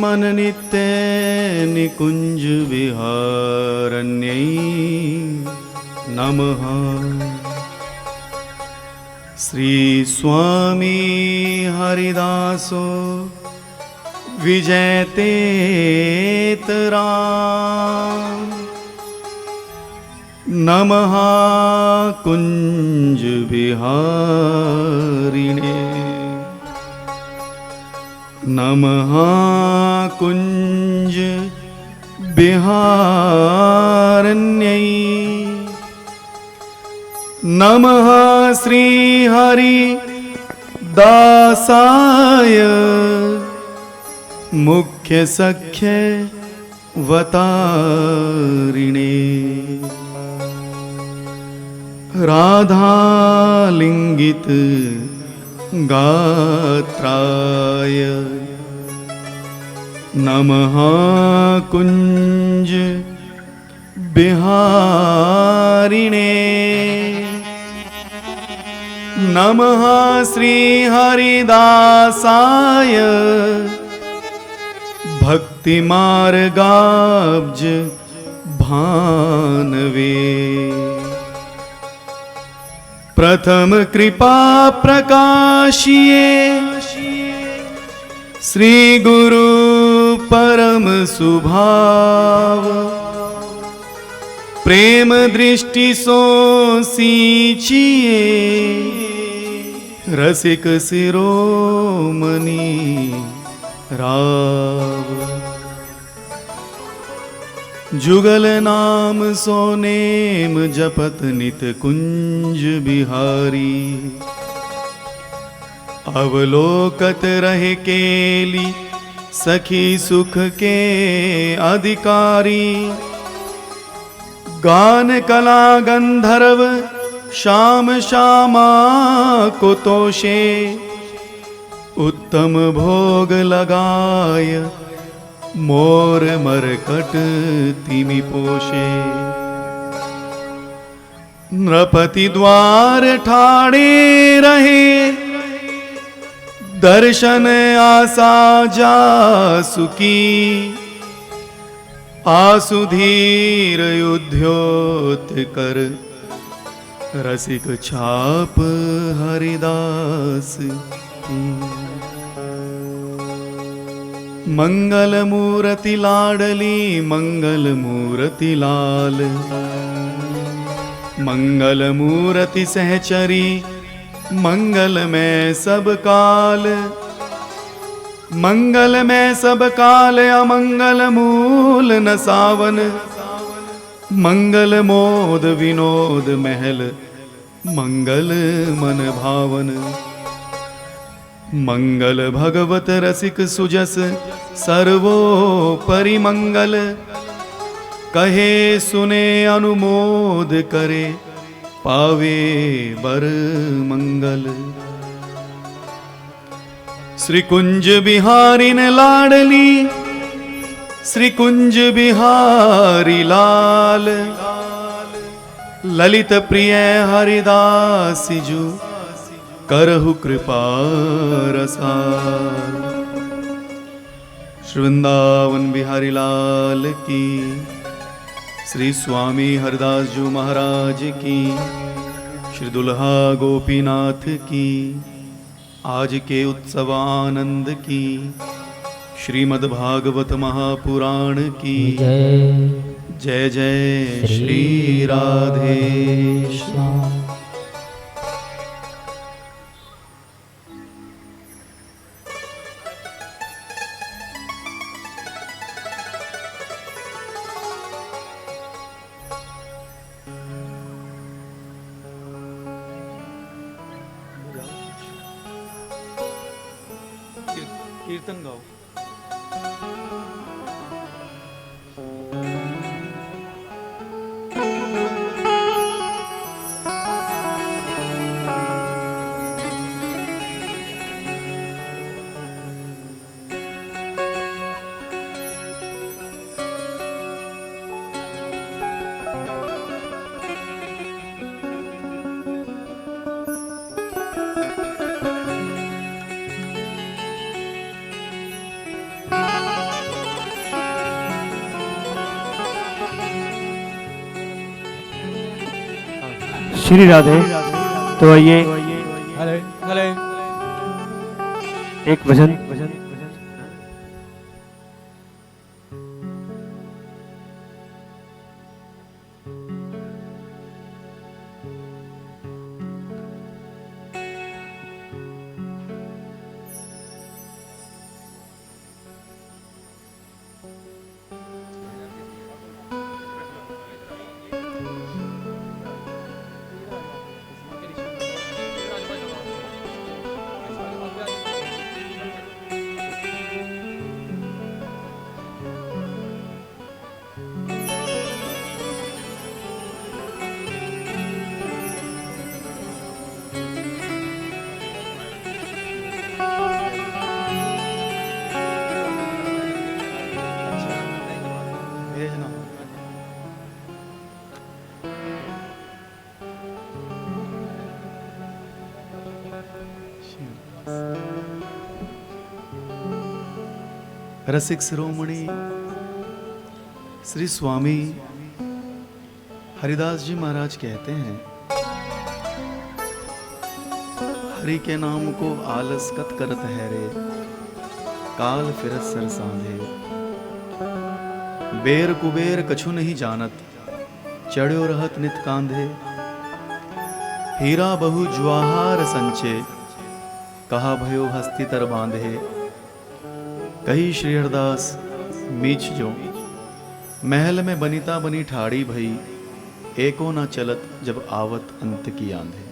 मन नित्य निकुंज विहारण्यै नमः। श्री स्वामी हरिदासो विजयतेतराम नमः कुंज विहारिणे नमः कुंज विहारण्यै नमः श्री हरि दासाय मुख्य सख्य वतारिणे राधालिंगित गात्राय नमः कुंज विहारिणे नमः श्री हरिदासाय भक्ति मार्गाब्ज भानवे प्रथम कृपा प्रकाशिये श्री गुरु परम सुभाव प्रेम दृष्टि सो सींचिए रसिक शिरोमणि राव जुगल नाम सोनेम जपत नित कुंज बिहारी अवलोकत रहे केली सखी सुख के अधिकारी गान कला गंधर्व श्याम श्यामा को तोषे उत्तम भोग लगाय मोर मरकट तिमि पोषे नृपति द्वार ठाड़े रहे दर्शन आशा जासुकी आसुधीर युध्योत कर रसिक छाप हरिदास मंगल मूर्ति लाडली मंगल मूर्ति लाल मंगल मूर्ति सहचरी मंगल में सब काल मंगल में सब काल अमंगल मूल न सावन मंगल मोद विनोद महल मंगल मन भावन मंगल भगवत रसिक सुजस सर्वोपरि मंगल कहे सुने अनुमोद करे पावे बर मंगल श्री कुंज बिहारी ने लाडली श्री कुंज बिहारी लाल ललित प्रिय हरिदास जू करहु कृपा रसाल श्री वृंदावन बिहारी लाल की श्री स्वामी हरदास जी महाराज की श्री दुल्हा गोपीनाथ की आज के उत्सव आनंद की श्रीमद् भागवत महापुराण की जय जय श्री राधे श्याम। कीर्तन गाओ। श्री राधे। तो आइए एक भजन भेजना। रसिक शिरोमणि श्री स्वामी हरिदास जी महाराज कहते हैं, हरि के नाम को आलस कत करत है रे, काल फिरत सर सांधे। बेर कुबेर कछु नहीं जानत, चढ़्यो रहत नित कांधे। हीरा बहु ज्वाहार संचे, कहा भयो हस्ती तर बांधे। कही श्री हरदास मीच जो, महल में बनिता बनी ठाड़ी भई। एको ना चलत जब आवत अंत की आंधे।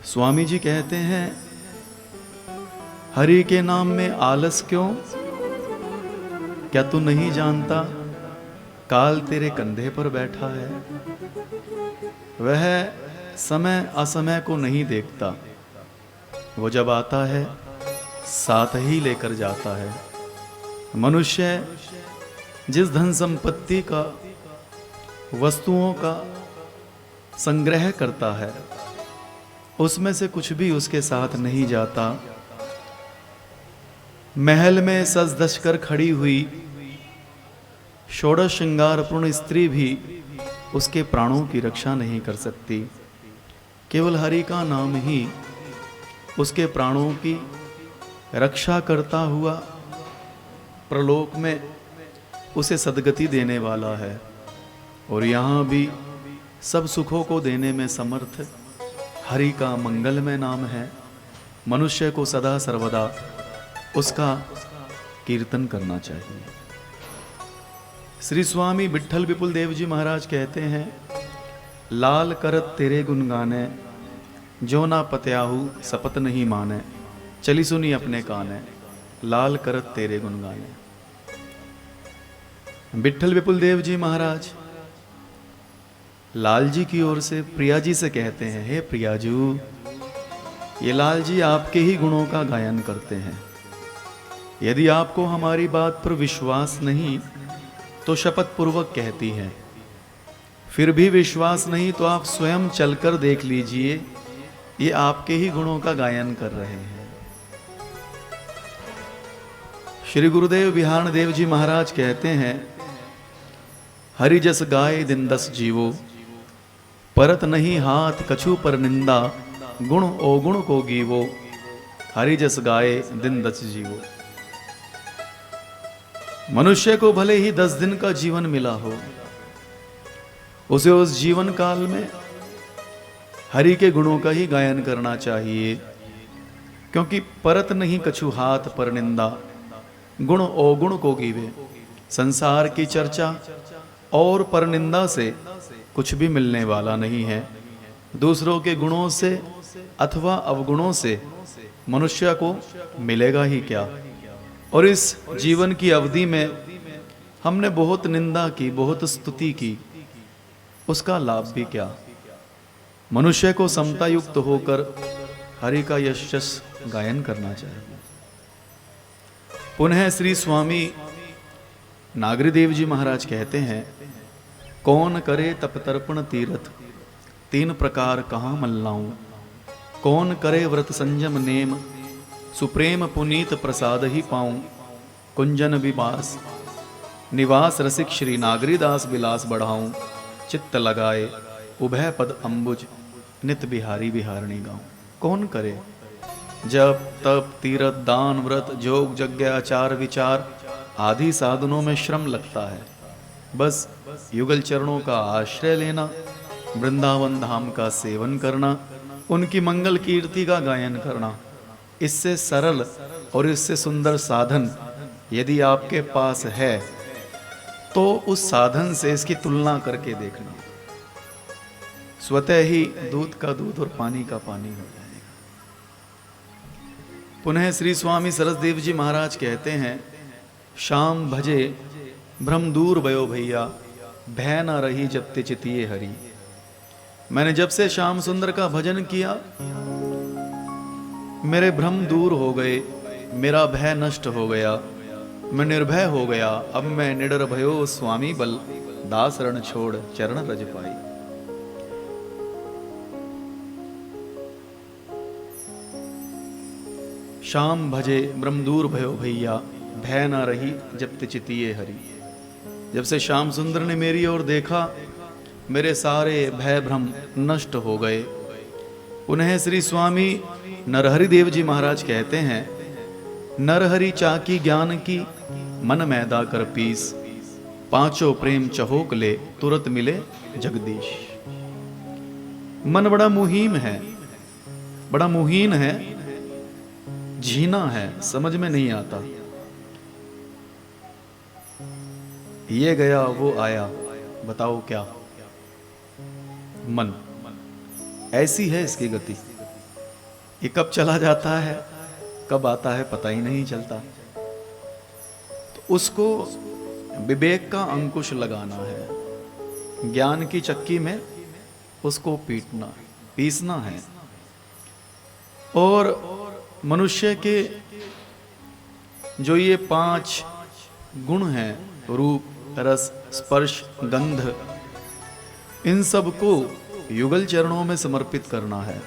स्वामी जी कहते हैं, हरि के नाम में आलस क्यों? क्या तू नहीं जानता काल तेरे कंधे पर बैठा है? वह समय असमय को नहीं देखता, वो जब आता है साथ ही लेकर जाता है। मनुष्य जिस धन संपत्ति का, वस्तुओं का संग्रह करता है, उसमें से कुछ भी उसके साथ नहीं जाता। महल में सज धज कर खड़ी हुई षोडश श्रृंगार पूर्ण स्त्री भी उसके प्राणों की रक्षा नहीं कर सकती। केवल हरि का नाम ही उसके प्राणों की रक्षा करता हुआ प्रलोक में उसे सद्गति देने वाला है। और यहाँ भी सब सुखों को देने में समर्थ हरि का मंगलमय नाम है। मनुष्य को सदा सर्वदा उसका कीर्तन करना चाहिए। श्री स्वामी विट्ठल विपुल देव जी महाराज कहते हैं, लाल करत तेरे गुण गाने, जो ना पत्याहू सपत नहीं माने। चली सुनी अपने काने, लाल करत तेरे गुण गाने। विट्ठल विपुल देव जी महाराज लाल जी की ओर से प्रिया जी से कहते हैं, हे प्रियाजू, ये लाल जी आपके ही गुणों का गायन करते हैं। यदि आपको हमारी बात पर विश्वास नहीं तो शपथ पूर्वक कहती हैं, फिर भी विश्वास नहीं तो आप स्वयं चलकर देख लीजिए, ये आपके ही गुणों का गायन कर रहे हैं। श्री गुरुदेव बिहार देव जी महाराज कहते हैं, हरि जस गाय दिन दस जीवो, परत नहीं हाथ कछु पर निंदा। गुण ओ गुण को गीवो, हरि जस गाय दिन दस जीवो। मनुष्य को भले ही 10 दिन का जीवन मिला हो, उसे उस जीवन काल में हरि के गुणों का ही गायन करना चाहिए, क्योंकि परत नहीं कछु हाथ पर निंदा। गुण ओ गुण को गीवे। संसार की चर्चा और परनिंदा से कुछ भी मिलने वाला नहीं है। दूसरों के गुणों से अथवा अवगुणों से मनुष्य को मिलेगा ही क्या। और इस जीवन की अवधि में हमने बहुत निंदा की, बहुत स्तुति की, उसका लाभ भी क्या। मनुष्य को समता युक्त होकर हरि का यश गायन करना चाहिए। पुनः श्री स्वामी नागरीदेव जी महाराज कहते हैं, कौन करे तप तर्पण तीरथ, 3 प्रकार कहाँ मल्लाऊं। कौन करे व्रत संयम नेम, सुप्रेम पुनीत प्रसाद ही पाऊं। कुंजन विवास निवास रसिक श्री नागरीदास विलास बढ़ाऊं। चित्त लगाए उभय पद अम्बुज नित बिहारी बिहारणी गाँव। कौन करे जप तप तीर्थ दान व्रत जोग यज्ञ आचार विचार आदि साधनों में श्रम लगता है। बस युगल चरणों का आश्रय लेना, वृंदावन धाम का सेवन करना, उनकी मंगल कीर्ति का गायन करना, इससे सरल और इससे सुंदर साधन यदि आपके पास है तो उस साधन से इसकी तुलना करके देखना, स्वतः ही दूध का दूध और पानी का पानी हो जाएगा। पुनः श्री स्वामी सरसदेव जी महाराज कहते हैं, शाम भजे भ्रम दूर भयो भैया, भय न रही जब ते चितिए हरि। मैंने जब से श्याम सुंदर का भजन किया मेरे भ्रम दूर हो गए, मेरा भय नष्ट हो गया, मैं निर्भय हो गया। अब मैं निडर भयो स्वामी बल, दास रण छोड़ चरण रज पाई। शाम भजे ब्रह्म दूर भयो भैया, भय ना रही जब ते चितिए हरि। जब से श्याम सुंदर ने मेरी ओर देखा मेरे सारे भय भ्रम नष्ट हो गए। पुनः श्री स्वामी नरहरि देव जी महाराज कहते हैं, नरहरि चाकी ज्ञान की मन मैदा कर पीस, पांचों प्रेम चहोक ले तुरंत मिले जगदीश। मन बड़ा मुहीम है, बड़ा मुहीन है, झीना है, समझ में नहीं आता। ये गया वो आया, बताओ क्या। मन ऐसी है इसकी गति, ये कब चला जाता है कब आता है पता ही नहीं चलता। तो उसको विवेक का अंकुश लगाना है, ज्ञान की चक्की में उसको पीसना है। और मनुष्य के जो ये 5 गुण हैं, रूप रस स्पर्श गंध, इन सब को युगल चरणों में समर्पित करना है।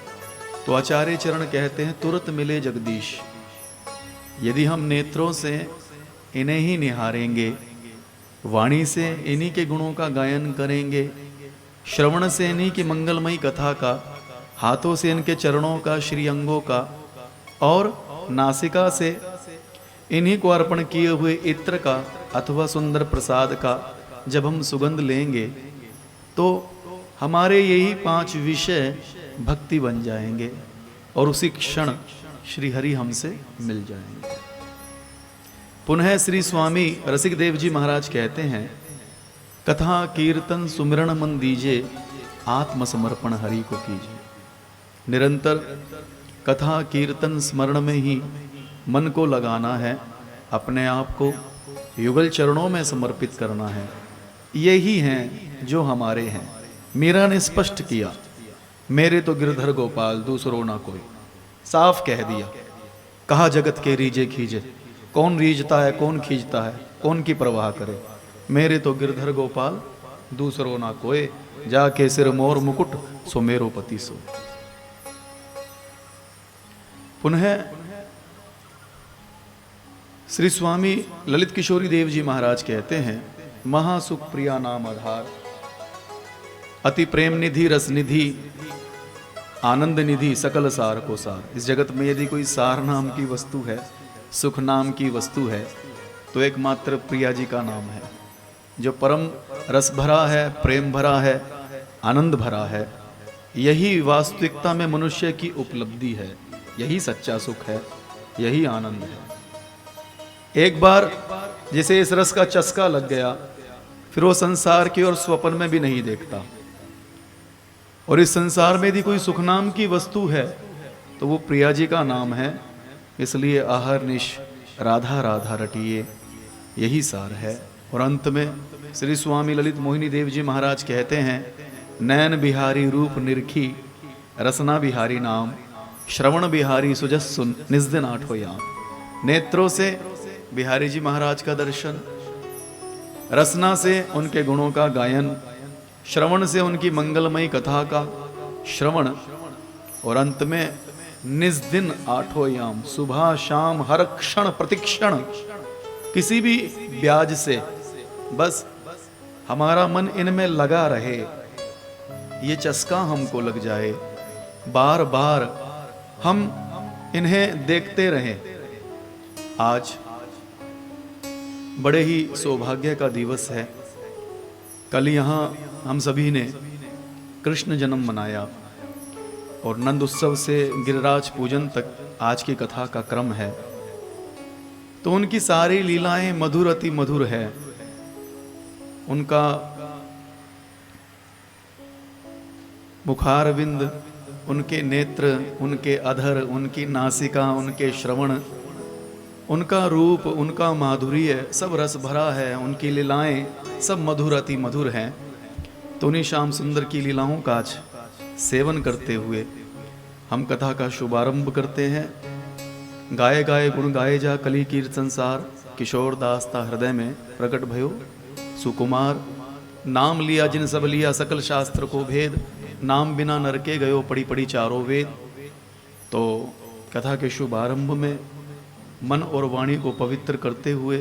तो आचार्य चरण कहते हैं, तुरंत मिले जगदीश। यदि हम नेत्रों से इन्हें ही निहारेंगे, वाणी से इन्हीं के गुणों का गायन करेंगे, श्रवण से इन्हीं की मंगलमयी कथा का, हाथों से इनके चरणों का, श्री अंगों का, और नासिका से इन्हीं को अर्पण किए हुए इत्र का अथवा सुंदर प्रसाद का जब हम सुगंध लेंगे तो हमारे यही 5 विषय भक्ति बन जाएंगे और उसी क्षण श्री हरि हमसे मिल जाएंगे। पुनः श्री स्वामी रसिक देव जी महाराज कहते हैं, कथा कीर्तन सुमिरन मन दीजिए, आत्मसमर्पण हरि को कीजिए। निरंतर कथा कीर्तन स्मरण में ही मन को लगाना है, अपने आप को युगल चरणों में समर्पित करना है। यही हैं जो हमारे हैं। मीरा ने स्पष्ट किया, मेरे तो गिरधर गोपाल दूसरों ना कोई। साफ कह दिया, कहा जगत के रीजे खींचे, कौन रीझता है कौन खींचता है, कौन की परवाह करे। मेरे तो गिरधर गोपाल दूसरों ना कोई, जाके सिर मोर मुकुट सो मेरो पति सो। पुनः श्री स्वामी ललित किशोरी देव जी महाराज कहते हैं, महासुख प्रिया नाम आधार, अति प्रेम निधि रस निधि आनंद निधि सकल सार को सार। इस जगत में यदि कोई सार नाम की वस्तु है, सुख नाम की वस्तु है, तो एकमात्र प्रिया जी का नाम है, जो परम रस भरा है, प्रेम भरा है, आनंद भरा है। यही वास्तविकता में मनुष्य की उपलब्धि है, यही सच्चा सुख है, यही आनंद है। एक बार जिसे इस रस का चस्का लग गया, फिर वो संसार की और स्वप्न में भी नहीं देखता। और इस संसार में यदि कोई सुख नाम की वस्तु है तो वो प्रिया जी का नाम है। इसलिए आहर निश राधा राधा रटिए, यही सार है। और अंत में श्री स्वामी ललित मोहिनी देव जी महाराज कहते हैं, नैन बिहारी रूप निरखी, रसना बिहारी नाम, श्रवण बिहारी सुजस सुन, निस्दिन आठो याम। नेत्रों से बिहारी जी महाराज का दर्शन, रसना से उनके गुणों का गायन, श्रवण से उनकी मंगलमयी कथा का श्रवण, और अंत में निस्दिन आठो याम, सुबह शाम हर क्षण प्रतिक्षण, किसी भी ब्याज से बस हमारा मन इनमें लगा रहे। ये चस्का हमको लग जाए, बार बार हम इन्हें देखते रहें। आज बड़े ही सौभाग्य का दिवस है। कल यहाँ हम सभी ने कृष्ण जन्म मनाया और नंद उत्सव से गिरिराज पूजन तक आज की कथा का क्रम है। तो उनकी सारी लीलाएं मधुर अति मधुर है। उनका मुखारविंद, उनके नेत्र, उनके अधर, उनकी नासिका, उनके श्रवण, उनका रूप, उनका माधुर्य सब रस भरा है। उनकी लीलाएं सब मधुर अति मधुर हैं। तो उन्हीं श्याम सुंदर की लीलाओं का आज सेवन करते हुए हम कथा का शुभारंभ करते हैं। गाए गाए गुण गाए जा कली कीर्त संसार, किशोर दास्ता हृदय में प्रकट भयो सुकुमार। नाम लिया जिन सब लिया सकल शास्त्र को भेद, नाम बिना नरके गयो पड़ी पड़ी चारों वेद। तो कथा के शुभारंभ में मन और वाणी को पवित्र करते हुए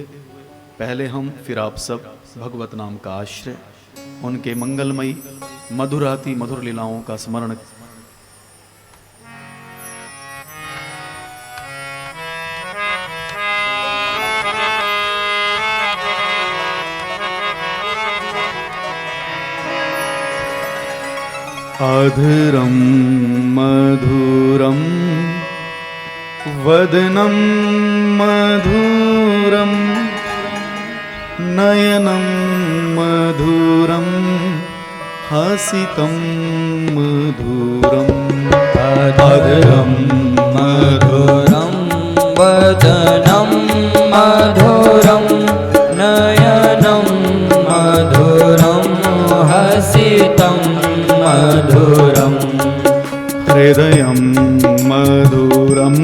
पहले हम फिर आप सब भगवत नाम का आश्रय, उनके मंगलमयी मधुराति मधुर लीलाओं का स्मरण। अधरम मधुरम वदनं मधुरं नयनं मधुरं हसितं मधुरम्। अधरं मधुरं वदनं मधुरं नयनं मधुरं हसितं मधुरम्। हृदयं मधुरं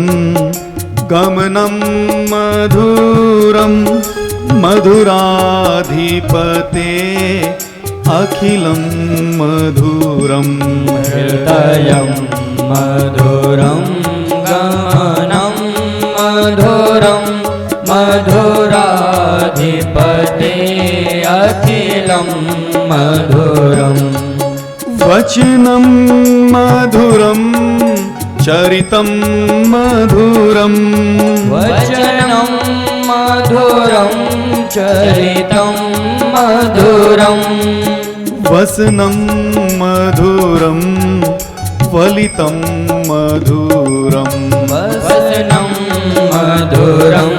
गमनं मधुरं मधुराधिपते अखिलं मधुरं। हृदयं मधुरं गमनं मधुरं मधुराधिपते अखिलं मधुरम्। वचनं मधुरं चरितं मधुरं। वचनं मधुरं चरितं मधुरं। वसनं मधुरं वलितं मधुरं। वसनं मधुरं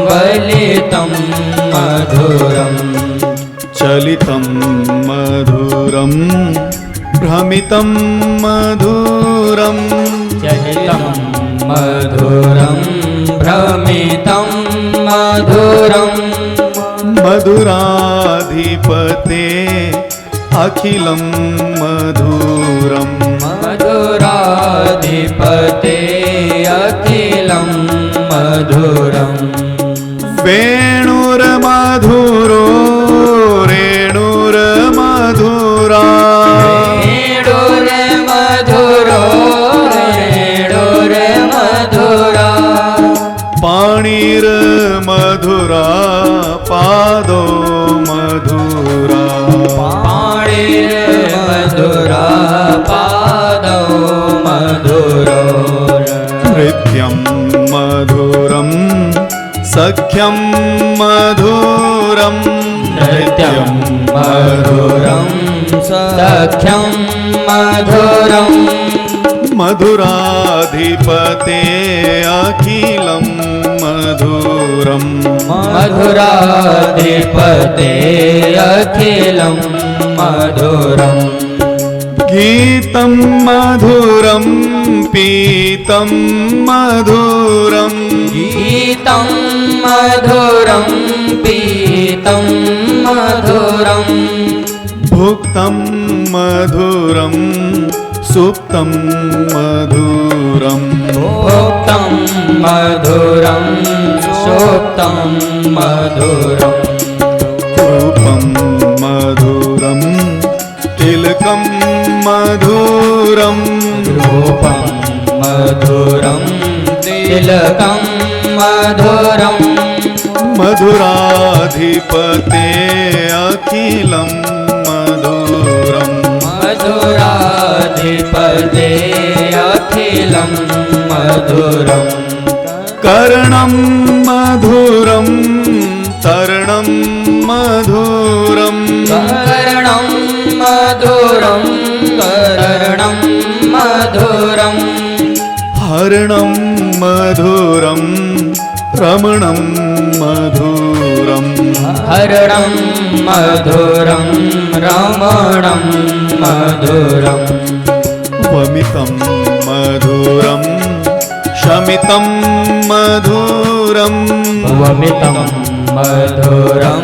वलितं मधुरं। चलितं मधुरं भ्रमितं मधुरं। चलितं मधुरं भ्रमितं मधुरं। मधुराधिपते अखिलं मधुरं। मधुराधिपते अखिलं मधुरम्। वेणुर्मधुरो रेणुर्मधुरा। रेणुर्मधुरो रेणुर्मधुरा। पाणिर्मधुरा पादो मधुरा। पाणिर्मधुरा पादौ मधुरो। नृत्यं मधुरं सख्यं मधुरं। नृत्यं मधुरं सख्यं मधुरं। मधुराधिपते अखिलं मधुरं। मधुराधिपते अखिलं मधुरम्। गीतं मधुरं पीतं मधुरं। गीतं मधुरं पीतं मधुरं। भुक्तं मधुरं सुप्तं मधुरं। भोक्तं मधुरं सोक्तं मधुरम्। रूपं मधुरं तिलकं मधुरं। रूपं मधुरं तिलकं मधुरम्। मधुराधिपते अखिलं मधुरं। मधुरा मधुराधिपते अखिलं मधुरम् कर्णं मधुरं तरणं मधुरं कर्णं मधुरं कर्णं मधुरम् हरणं मधुरं रमणं मधुरं हरणं मधुरं रमणं मधुरम् वमितं मधुरं शमितं मधुरं वमितं मधुरं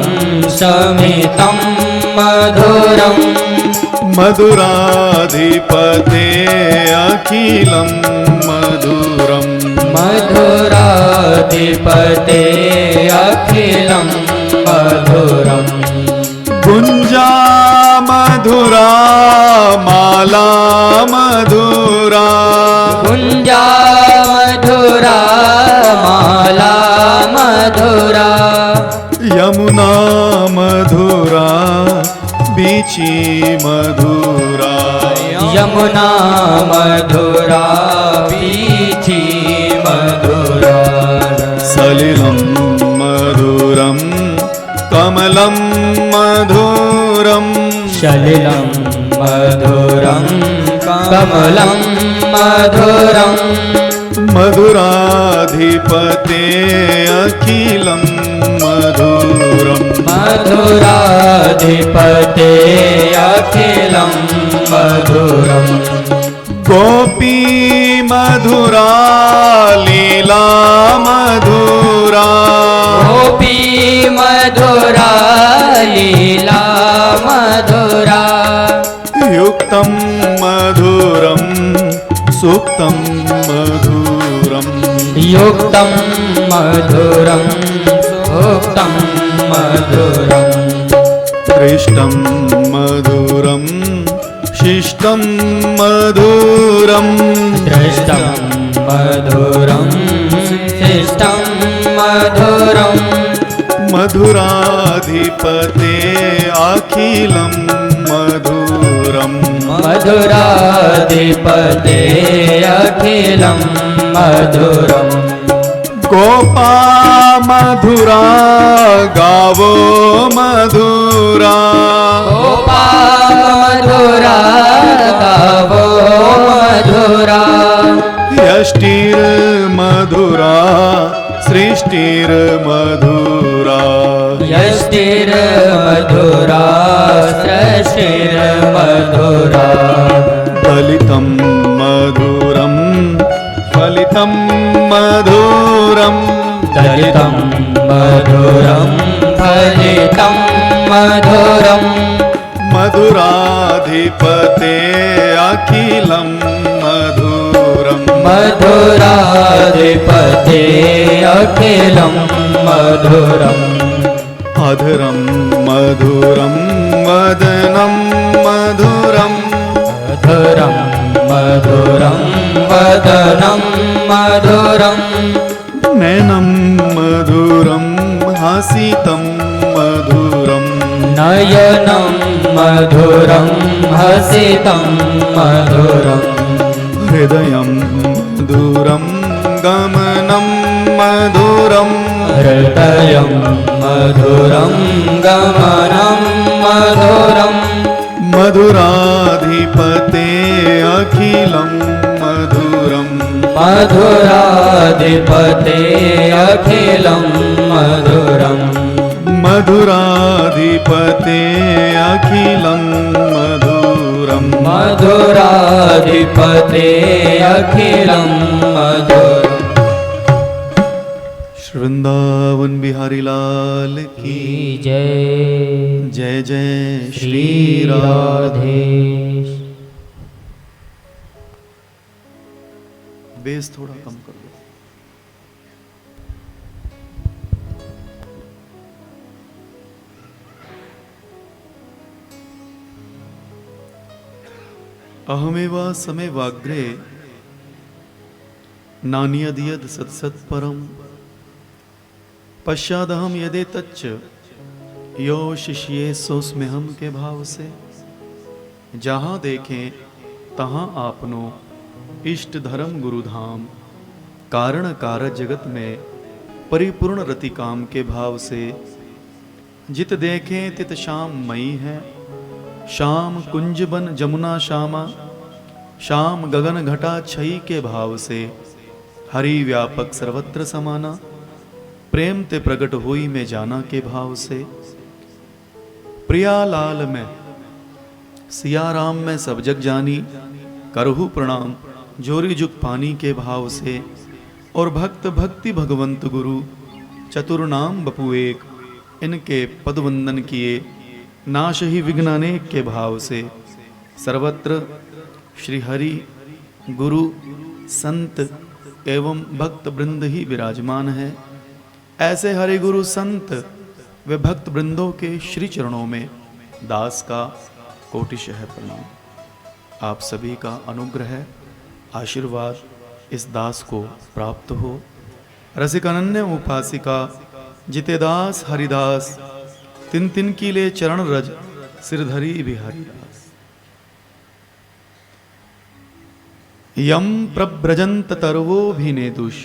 शमितं मधुरम् मधुराधिपते अखिलं मधुरं मधुराधिपते अखिलं मधुरम् गुञ्जा मधुरा माला मधुरा गुञ्जा मधुरा माला मधुरा यमुना मधुरा बीची मधुरा यमुना मधुरा बीची मधुरा सलिलं मधुरं कमलं मधुरं सलिलं मधुरं कमलं मधुरम् मधुराधिपते अखिलं मधुरं मधुराधिपते अखिलं मधुरम् गोपी मधुरा लीला मधुरा गोपी मधुरा लीला मधुरा युक्तं मधुरं सुक्तं मधुरं युक्तं मधुरं सूक्तं मधुरम् दृष्टं मधुरं शिष्टं मधुरं दृष्टं मधुरं शिष्टं मधुरम् मधुराधिपते अखिलं मधुरं मधुराधिपते अखिलं मधुरम् गोपा मधुरा गावो मधुरा गोपा मधुरा गावो मधुरा यष्टिर्मधुरा सृष्टिर्मधुरा यष्टिर्मधुरा सृष्टिर्मधुरा दलितं मधुरं फलितं मधुरं दलितं मधुरं फलितं मधुरम् मधुराधिपते अखिलं मधुरं मधुराधिपते अखिलं मधुरम् अधरं मधुरं वदनं मधुरं मधुरं मधुरं वदनं मधुरम् नयनं मधुरं हसितं मधुरं नयनं मधुरं हसितं मधुरम् हृदयं मधुरं गमनं मधुरं हृदयं मधुरं गमनं मधुरम् मधुराधिपते अखिलं मधुरं मधुराधिपते अखिलं मधुरम् मधुराधिपते अखिलं मधुरं मधुराधिपते अखिलं मधुरम् वृंदावन बिहारी लाल की की जय जय जय श्री श्री राधे। राधे। बेस थोड़ा कम कर दो। अहमेवा समेवाग्रे नान्यद्यद् सत्सत् परम पश्चादहम यदे तच्च यो शिष्ये सोस्म्यहम के भाव से जहाँ देखें तहाँ आपनो इष्ट धर्म गुरुधाम। कारण कारज जगत में परिपूर्ण रति काम के भाव से, जित देखें तित श्याम मई है। श्याम कुंज बन जमुना श्यामा, श्याम गगन घटा छई के भाव से। हरि व्यापक सर्वत्र समाना, प्रेम ते प्रगट हुई में जाना के भाव से। प्रिया लाल में सिया राम में सब जग जानी, करहु प्रणाम जोरी जुग पानी के भाव से। और भक्त भक्ति भगवंत गुरु, चतुर नाम बपु एक। इनके पद वंदन किए, नाश ही विघ्न अनेक के भाव से। सर्वत्र श्री हरि गुरु संत एवं भक्त वृंद ही विराजमान है। ऐसे हरि गुरु संत व भक्त वृंदों के श्री चरणों में दास का कोटिशः प्रणाम। आप सभी का अनुग्रह आशीर्वाद इस दास को प्राप्त हो। रसिक अनन्य उपासिका जिते दास हरिदास, तिन तिन की ले चरण रज सिरधरी बिहारी दास। यम प्रव्रजंत तरवो भी नेदुष,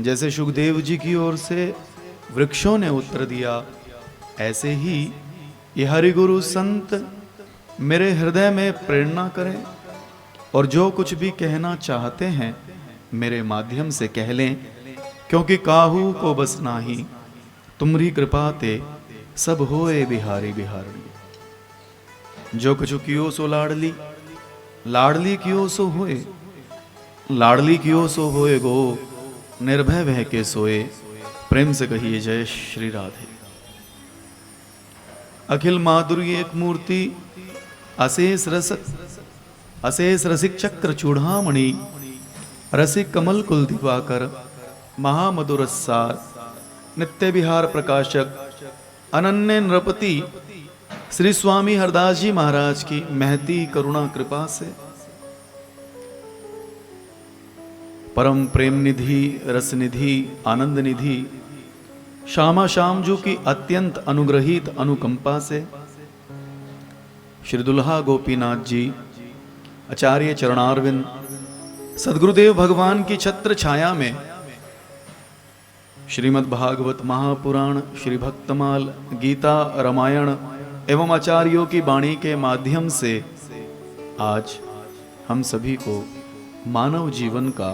जैसे सुखदेव जी की ओर से वृक्षों ने उत्तर दिया, ऐसे ही ये हरिगुरु संत मेरे हृदय में प्रेरणा करें और जो कुछ भी कहना चाहते हैं मेरे माध्यम से कह लें। क्योंकि काहू को बस नाही, तुमरी कृपा ते सब होए बिहारी बिहारी। जो कछु कियो सो लाडली, लाडली कियो सो होए। लाडली कियो सो होए गो, निर्भय वह के सोए। प्रेम से कहिए जय श्री राधे। अखिल माधुर्य एक मूर्ति, अशेष रसिक चक्र चूड़ामणि। रसिक कमल कुल दिवाकर, महामधुर सार। नित्य विहार प्रकाशक अनन्य नृपति श्री स्वामी हरदास जी महाराज की महती करुणा कृपा से, परम प्रेम निधि, रस निधि, आनंद निधि श्यामा श्याम जी की अत्यंत अनुग्रहित अनुकंपा से, श्री दुल्हा गोपीनाथ जी आचार्य चरणारविंद सदगुरुदेव भगवान की छत्र छाया में श्रीमद् भागवत महापुराण, श्री भक्तमाल, गीता, रामायण एवं आचार्यों की वाणी के माध्यम से आज हम सभी को मानव जीवन का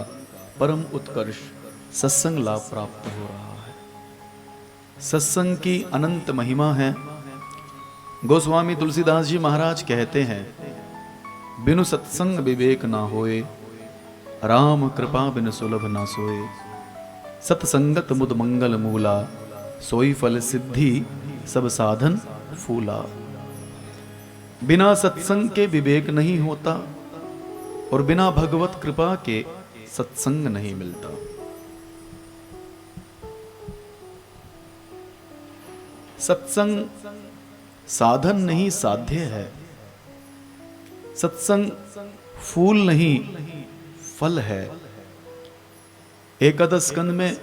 परम उत्कर्ष सत्संग लाभ प्राप्त हो रहा है। सत्संग की अनंत महिमा है। गोस्वामी तुलसीदास जी महाराज कहते हैं, बिनु सत्संग विवेक ना होए, राम कृपा बिन सुलभ ना सोए। सत्संगत मुद मंगल मूला, सोई फल सिद्धि सब साधन फूला। बिना सत्संग के विवेक नहीं होता और बिना भगवत कृपा के सत्संग नहीं मिलता। सत्संग साधन नहीं साध्य है। सत्संग फूल नहीं फल है। एकादश स्कंद में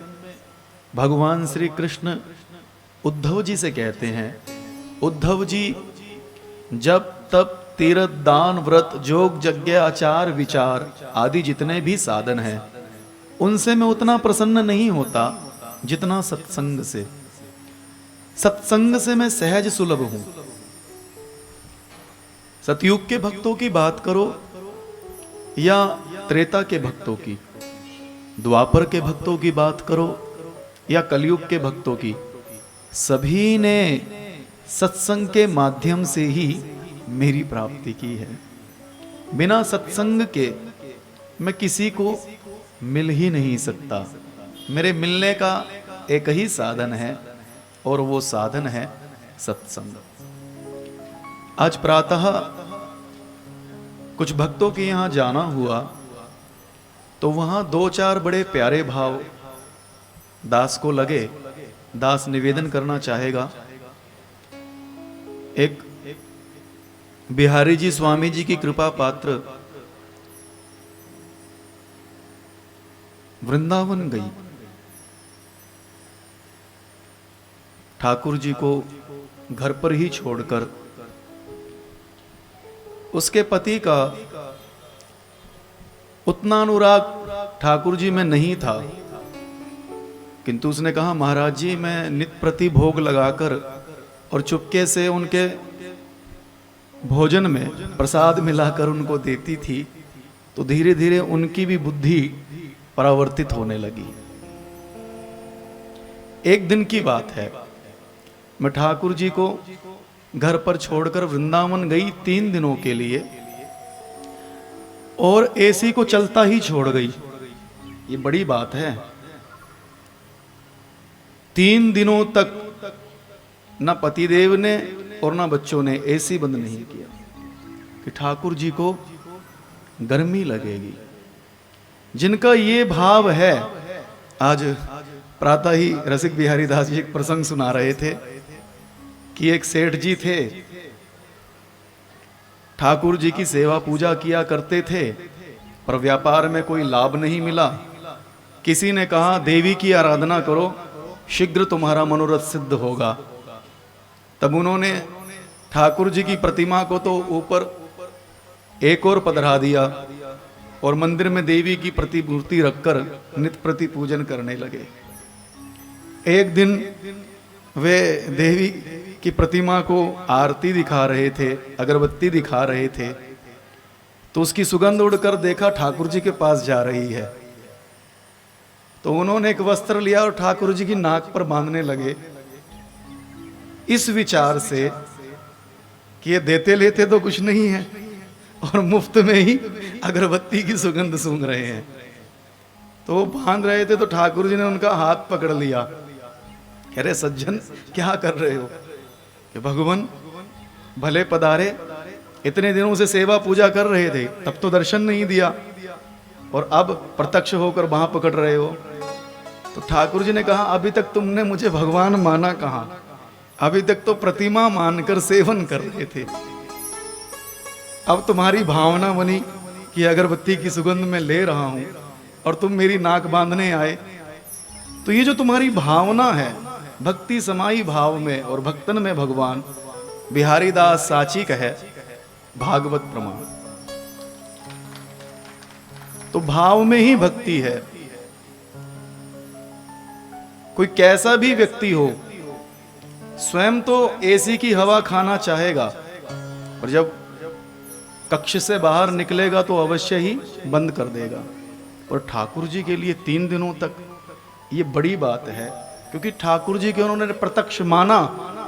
भगवान श्री कृष्ण उद्धव जी से कहते हैं, उद्धव जी जब तब तीर्थ दान व्रत जोग यज्ञ आचार विचार आदि जितने भी साधन हैं उनसे मैं उतना प्रसन्न नहीं होता जितना सत्संग से। सत्संग से मैं सहज सुलभ हूं। सतयुग के भक्तों की बात करो या त्रेता के भक्तों की, द्वापर के भक्तों की बात करो या कलयुग के भक्तों की, सभी ने सत्संग के माध्यम से ही मेरी प्राप्ति की है। बिना सत्संग के मैं किसी को मिल ही नहीं सकता। मेरे मिलने का एक ही साधन है और वो साधन है सत्संग। आज प्रातः कुछ भक्तों के यहां जाना हुआ तो वहां दो चार बड़े प्यारे भाव दास को लगे। दास निवेदन करना चाहेगा। एक बिहारी जी स्वामी जी की कृपा पात्र वृंदावन गई। ठाकुर जी को घर पर ही छोड़कर उसके पति का उतना अनुराग ठाकुर जी में नहीं था, किंतु उसने कहा महाराज जी मैं नित प्रति भोग लगाकर और चुपके से उनके भोजन में प्रसाद मिलाकर उनको देती थी, तो धीरे धीरे उनकी भी बुद्धि परावर्तित होने लगी। एक दिन की बात है, मैं ठाकुर जी को घर पर छोड़कर वृंदावन गई 3 दिनों के लिए, और एसी को चलता ही छोड़ गई। ये बड़ी बात है। 3 दिनों तक न पतिदेव ने और न बच्चों ने एसी बंद नहीं किया कि ठाकुर जी को गर्मी लगेगी। जिनका ये भाव है, आज प्रातः ही रसिक बिहारी दास जी एक प्रसंग सुना रहे थे कि एक सेठ जी थे, ठाकुर जी की सेवा पूजा किया करते थे, पर व्यापार में कोई लाभ नहीं मिला। किसी ने कहा देवी की आराधना करो, शीघ्र तुम्हारा मनोरथ सिद्ध होगा। तब उन्होंने ठाकुर जी की प्रतिमा को तो ऊपर एक और पधरा दिया और मंदिर में देवी की प्रतिमूर्ति रखकर नित्य प्रति पूजन करने लगे। एक दिन वे देवी की प्रतिमा को आरती दिखा रहे थे, अगरबत्ती दिखा रहे थे, तो उसकी सुगंध उड़कर देखा ठाकुर जी के पास जा रही है। तो उन्होंने एक वस्त्र लिया और ठाकुर जी की नाक पर बांधने लगे, इस विचार से कि ये देते लेते तो कुछ नहीं है और मुफ्त में ही अगरबत्ती की सुगंध सूंघ रहे हैं। तो वो बांध रहे थे तो ठाकुर जी ने उनका हाथ पकड़ लिया, कह रहे सज्जन क्या कर रहे हो? कि भगवान भले पधारे, इतने दिनों से सेवा पूजा कर रहे थे, तब तो दर्शन नहीं दिया और अब प्रत्यक्ष होकर बाह पकड़ रहे हो। तो ठाकुर जी ने कहा अभी तक तुमने मुझे भगवान माना कहाँ, अभी तक तो प्रतिमा मानकर सेवन कर रहे थे। अब तुम्हारी भावना बनी कि अगरबत्ती की सुगंध में ले रहा हूं और तुम मेरी नाक बांधने आए। तो ये जो तुम्हारी भावना है, भक्ति समाई भाव में और भक्तन में भगवान, बिहारी दास साची कहे भागवत प्रमाण। तो भाव में ही भक्ति है। कोई कैसा भी व्यक्ति हो, स्वयं तो एसी की हवा खाना चाहेगा, और जब कक्ष से बाहर निकलेगा तो अवश्य ही बंद कर देगा। और ठाकुर जी के लिए 3 दिनों तक ये बड़ी बात है, क्योंकि ठाकुर जी के उन्होंने प्रत्यक्ष माना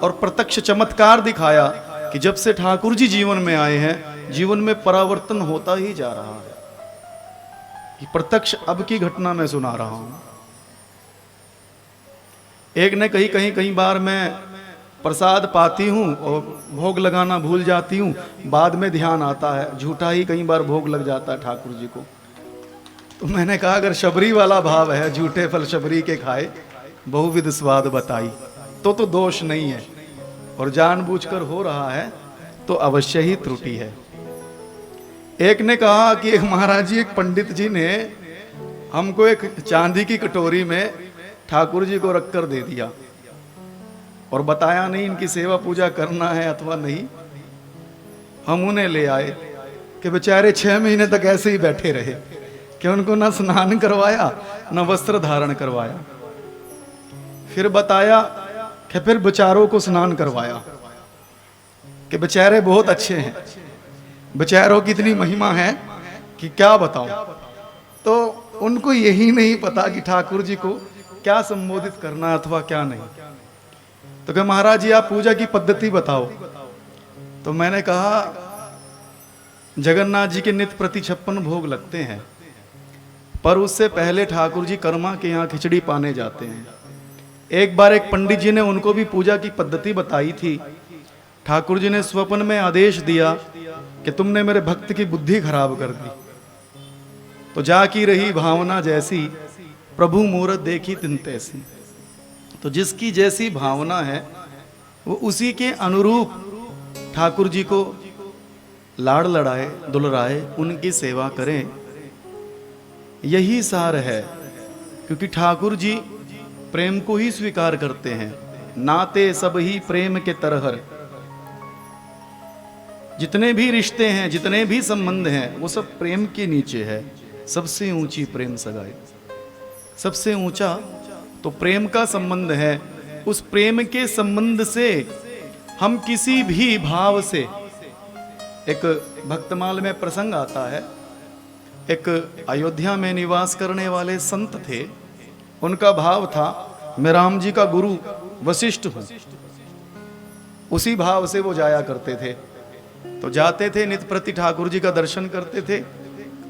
और प्रत्यक्ष चमत्कार दिखाया कि जब से ठाकुर जी जीवन में आए हैं, जीवन में परावर्तन होता ही जा रहा है। ये प्रत्यक्ष अब की घटना मैं सुना रहा हूं। एक ने कहीं बार मैं प्रसाद पाती हूँ और भोग लगाना भूल जाती हूँ, बाद में ध्यान आता है झूठा ही कई बार भोग लग जाता है ठाकुर जी को। तो मैंने कहा अगर शबरी वाला भाव है, झूठे फल शबरी के खाए बहुविध स्वाद बताई, तो दोष नहीं है, और जानबूझकर हो रहा है तो अवश्य ही त्रुटि है। एक ने कहा कि एक महाराज जी, एक पंडित जी ने हमको एक चांदी की कटोरी में ठाकुर जी को रखकर दे दिया और बताया नहीं इनकी सेवा पूजा करना है अथवा नहीं। हम उन्हें ले आए कि बेचारे 6 महीने तक ऐसे ही बैठे रहे कि उनको ना स्नान करवाया ना वस्त्र धारण करवाया। फिर बताया कि फिर बेचारों को स्नान करवाया कि बेचारे बहुत अच्छे हैं, बेचारों की इतनी महिमा है कि क्या बताऊं। तो उनको यही नहीं पता कि ठाकुर जी को क्या संबोधित करना अथवा क्या नहीं। तो कहा महाराज जी आप पूजा की पद्धति बताओ। तो मैंने कहा जगन्नाथ जी के नित्य प्रति 56 भोग लगते हैं, पर उससे पहले ठाकुर जी कर्मा के यहाँ खिचड़ी पाने जाते हैं। एक बार एक पंडित जी ने उनको भी पूजा की पद्धति बताई थी। ठाकुर जी ने स्वप्न में आदेश दिया कि तुमने मेरे भक्त की बुद्धि खराब कर दी। तो जाकी रही भावना जैसी, प्रभु मूरत देखी तिन तैसी। तो जिसकी जैसी भावना है वो उसी के अनुरूप ठाकुर जी को लाड़ लड़ाए, दुलराए, उनकी सेवा करें। यही सार है, क्योंकि ठाकुर जी प्रेम को ही स्वीकार करते हैं। नाते सब ही प्रेम के तरहर, जितने भी रिश्ते हैं, जितने भी संबंध हैं, वो सब प्रेम के नीचे है। सबसे ऊंची प्रेम सगाई। सबसे ऊंचा तो प्रेम का संबंध है। उस प्रेम के संबंध से हम किसी भी भाव से, एक भक्तमाल में प्रसंग आता है, एक अयोध्या में निवास करने वाले संत थे। उनका भाव था मैं राम जी का गुरु वशिष्ठ हूं। उसी भाव से वो जाया करते थे। तो जाते थे, नित्य प्रति ठाकुर जी का दर्शन करते थे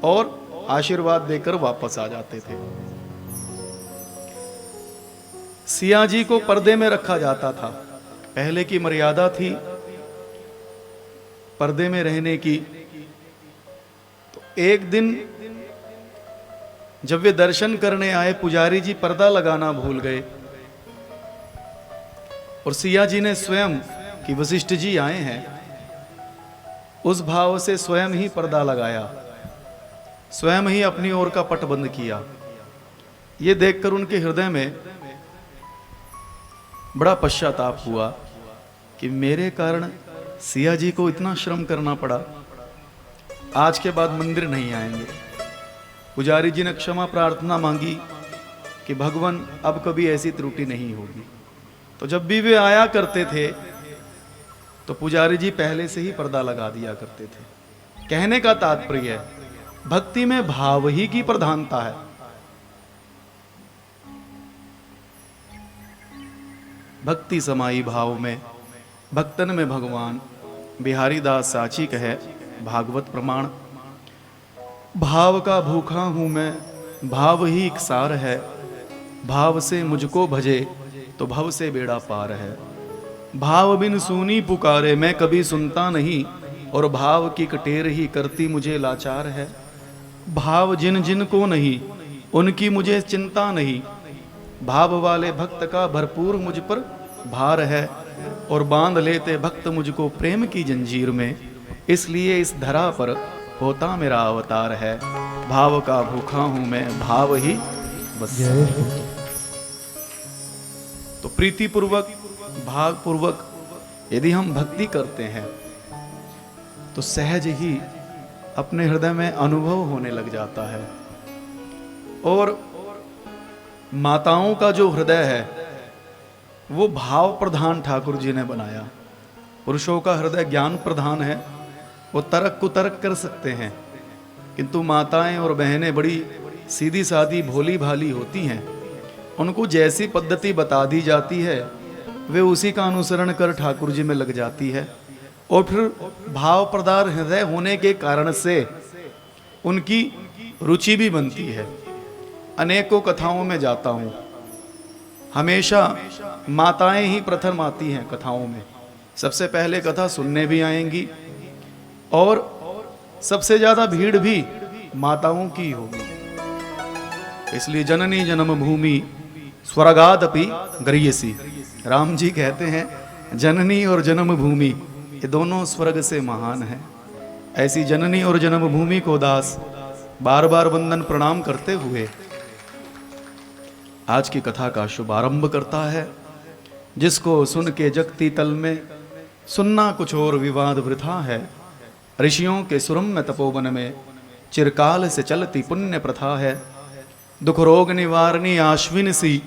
और आशीर्वाद देकर वापस आ जाते थे। सिया जी को पर्दे में रखा जाता था। पहले की मर्यादा थी पर्दे में रहने की। तो एक दिन जब वे दर्शन करने आए, पुजारी जी पर्दा लगाना भूल गए और सिया जी ने स्वयं कि वशिष्ठ जी आए हैं, उस भाव से स्वयं ही पर्दा लगाया, स्वयं ही अपनी ओर का पट बंद किया। ये देखकर उनके हृदय में बड़ा पश्चाताप हुआ कि मेरे कारण सिया जी को इतना श्रम करना पड़ा, आज के बाद मंदिर नहीं आएंगे। पुजारी जी ने क्षमा प्रार्थना मांगी कि भगवान अब कभी ऐसी त्रुटि नहीं होगी। तो जब भी वे आया करते थे तो पुजारी जी पहले से ही पर्दा लगा दिया करते थे। कहने का तात्पर्य है भक्ति में भाव ही की प्रधानता है। भक्ति समाई भाव में, भक्तन में भगवान। बिहारी दास साची कहे भागवत प्रमाण, भाव का भूखा हूं मैं, भाव ही एक सार है। भाव से मुझको भजे तो भव से बेड़ा पार है। भाव बिन सुनी पुकारे मैं कभी सुनता नहीं, और भाव की कटेर ही करती मुझे लाचार है। भाव जिन जिन को नहीं उनकी मुझे चिंता नहीं, भाव वाले भक्त का भरपूर मुझ पर भार है। और बांध लेते भक्त मुझको प्रेम की जंजीर में, इसलिए इस धरा पर होता मेरा अवतार है। भाव का भूखा हूं मैं, भाव ही बस। तो प्रीति पूर्वक, भाव पूर्वक यदि हम भक्ति करते हैं तो सहज ही अपने हृदय में अनुभव होने लग जाता है। और माताओं का जो हृदय है वो भाव प्रधान ठाकुर जी ने बनाया। पुरुषों का हृदय ज्ञान प्रधान है, वो तर्क कुतर्क कर सकते हैं, किंतु माताएं और बहनें बड़ी सीधी सादी भोली भाली होती हैं। उनको जैसी पद्धति बता दी जाती है वे उसी का अनुसरण कर ठाकुर जी में लग जाती है। और फिर भाव प्रदान हृदय होने के कारण से उनकी रुचि भी बनती है। अनेकों कथाओं में जाता हूँ, हमेशा माताएं ही प्रथम आती हैं कथाओं में। सबसे पहले कथा सुनने भी आएंगी और सबसे ज्यादा भीड़ भी माताओं की होगी। इसलिए जननी जन्म भूमि स्वर्गादपि गरीयसी, राम जी कहते हैं जननी और जन्म भूमि ये दोनों स्वर्ग से महान है। ऐसी जननी और जन्म भूमि को दास बार बार वंदन प्रणाम करते हुए आज की कथा का शुभारंभ करता है। जिसको सुन के जगती तल में सुनना कुछ और विवाद वृथा है। ऋषियों के सुरम्य तपोवन में चिरकाल से चलती पुण्य प्रथा है। दुख रोग निवारणी आश्विन सी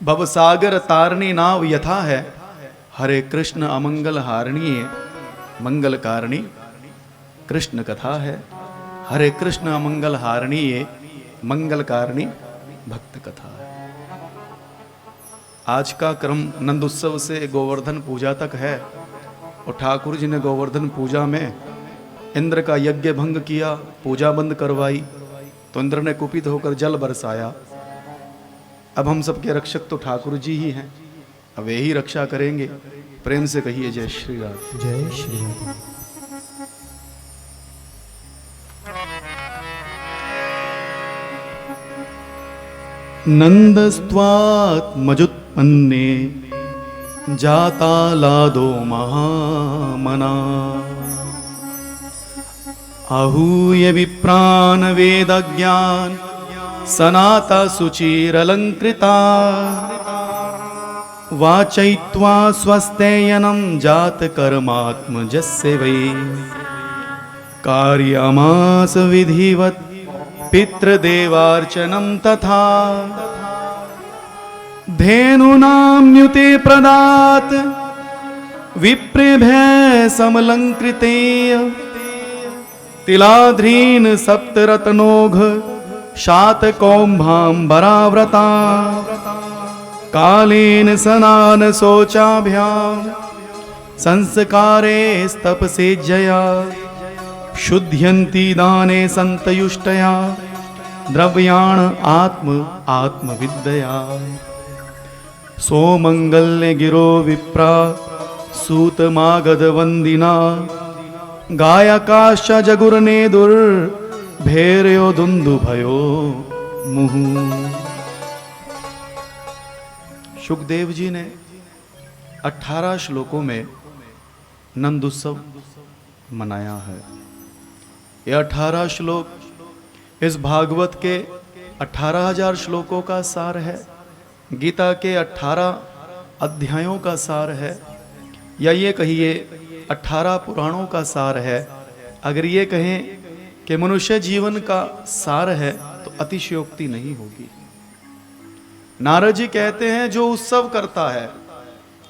भवसागर तारणी नाव यथा है। हरे कृष्ण अमंगल हारणी मंगल कारणी कृष्ण कथा है। हरे कृष्ण अमंगल हारणी मंगल कारणी भक्त कथा है। आज का क्रम नंद उत्सव से गोवर्धन पूजा तक है और ठाकुर जी ने गोवर्धन पूजा में इंद्र का यज्ञ भंग किया, पूजा बंद करवाई, तो इंद्र ने कुपित होकर जल बरसाया। अब हम सबके रक्षक तो ठाकुर जी ही हैं, अब वे ही रक्षा करेंगे। प्रेम से कहिए जय श्री राम। जय श्री राम। नंदस्त्वात्मजुत्पन्ने जाता लादो महामना। आहूय विप्रान वेदज्ञान सनाता सुचिरलंकृता। वाचयित्वा स्वस्तेयनं जात कर्मात्मजस्य वै। कार्यमास विधिवत् पितृदेवार्चनं तथा धेनूनाम्युते प्रदात् विप्रेभ्यः समलंकृतेय तिलाध्रीन सप्तरत्नोघ शातकौम्भाम्बराव्रता कालेन स्नान शौचाभ्यां संस्कारे स्तपसेज्जया शुद्ध्यन्ति दाने संतयुष्टया द्रव्याण आत्मविद्या सोमंगल्य गिरो विप्रा सूतमागध वंदिना गायकाश्च जगुरने दुर्भेर्यो दुंदुभयो मुहु। सुखदेव जी ने 18 श्लोकों में नंद उत्सव मनाया है। ये 18 श्लोक इस भागवत के 18,000 श्लोकों का सार है, गीता के 18 अध्यायों का सार है, या ये कहिए 18 पुराणों का सार है। अगर ये कहें कि मनुष्य जीवन का सार है तो अतिशयोक्ति नहीं होगी। नारद जी कहते हैं जो उत्सव करता है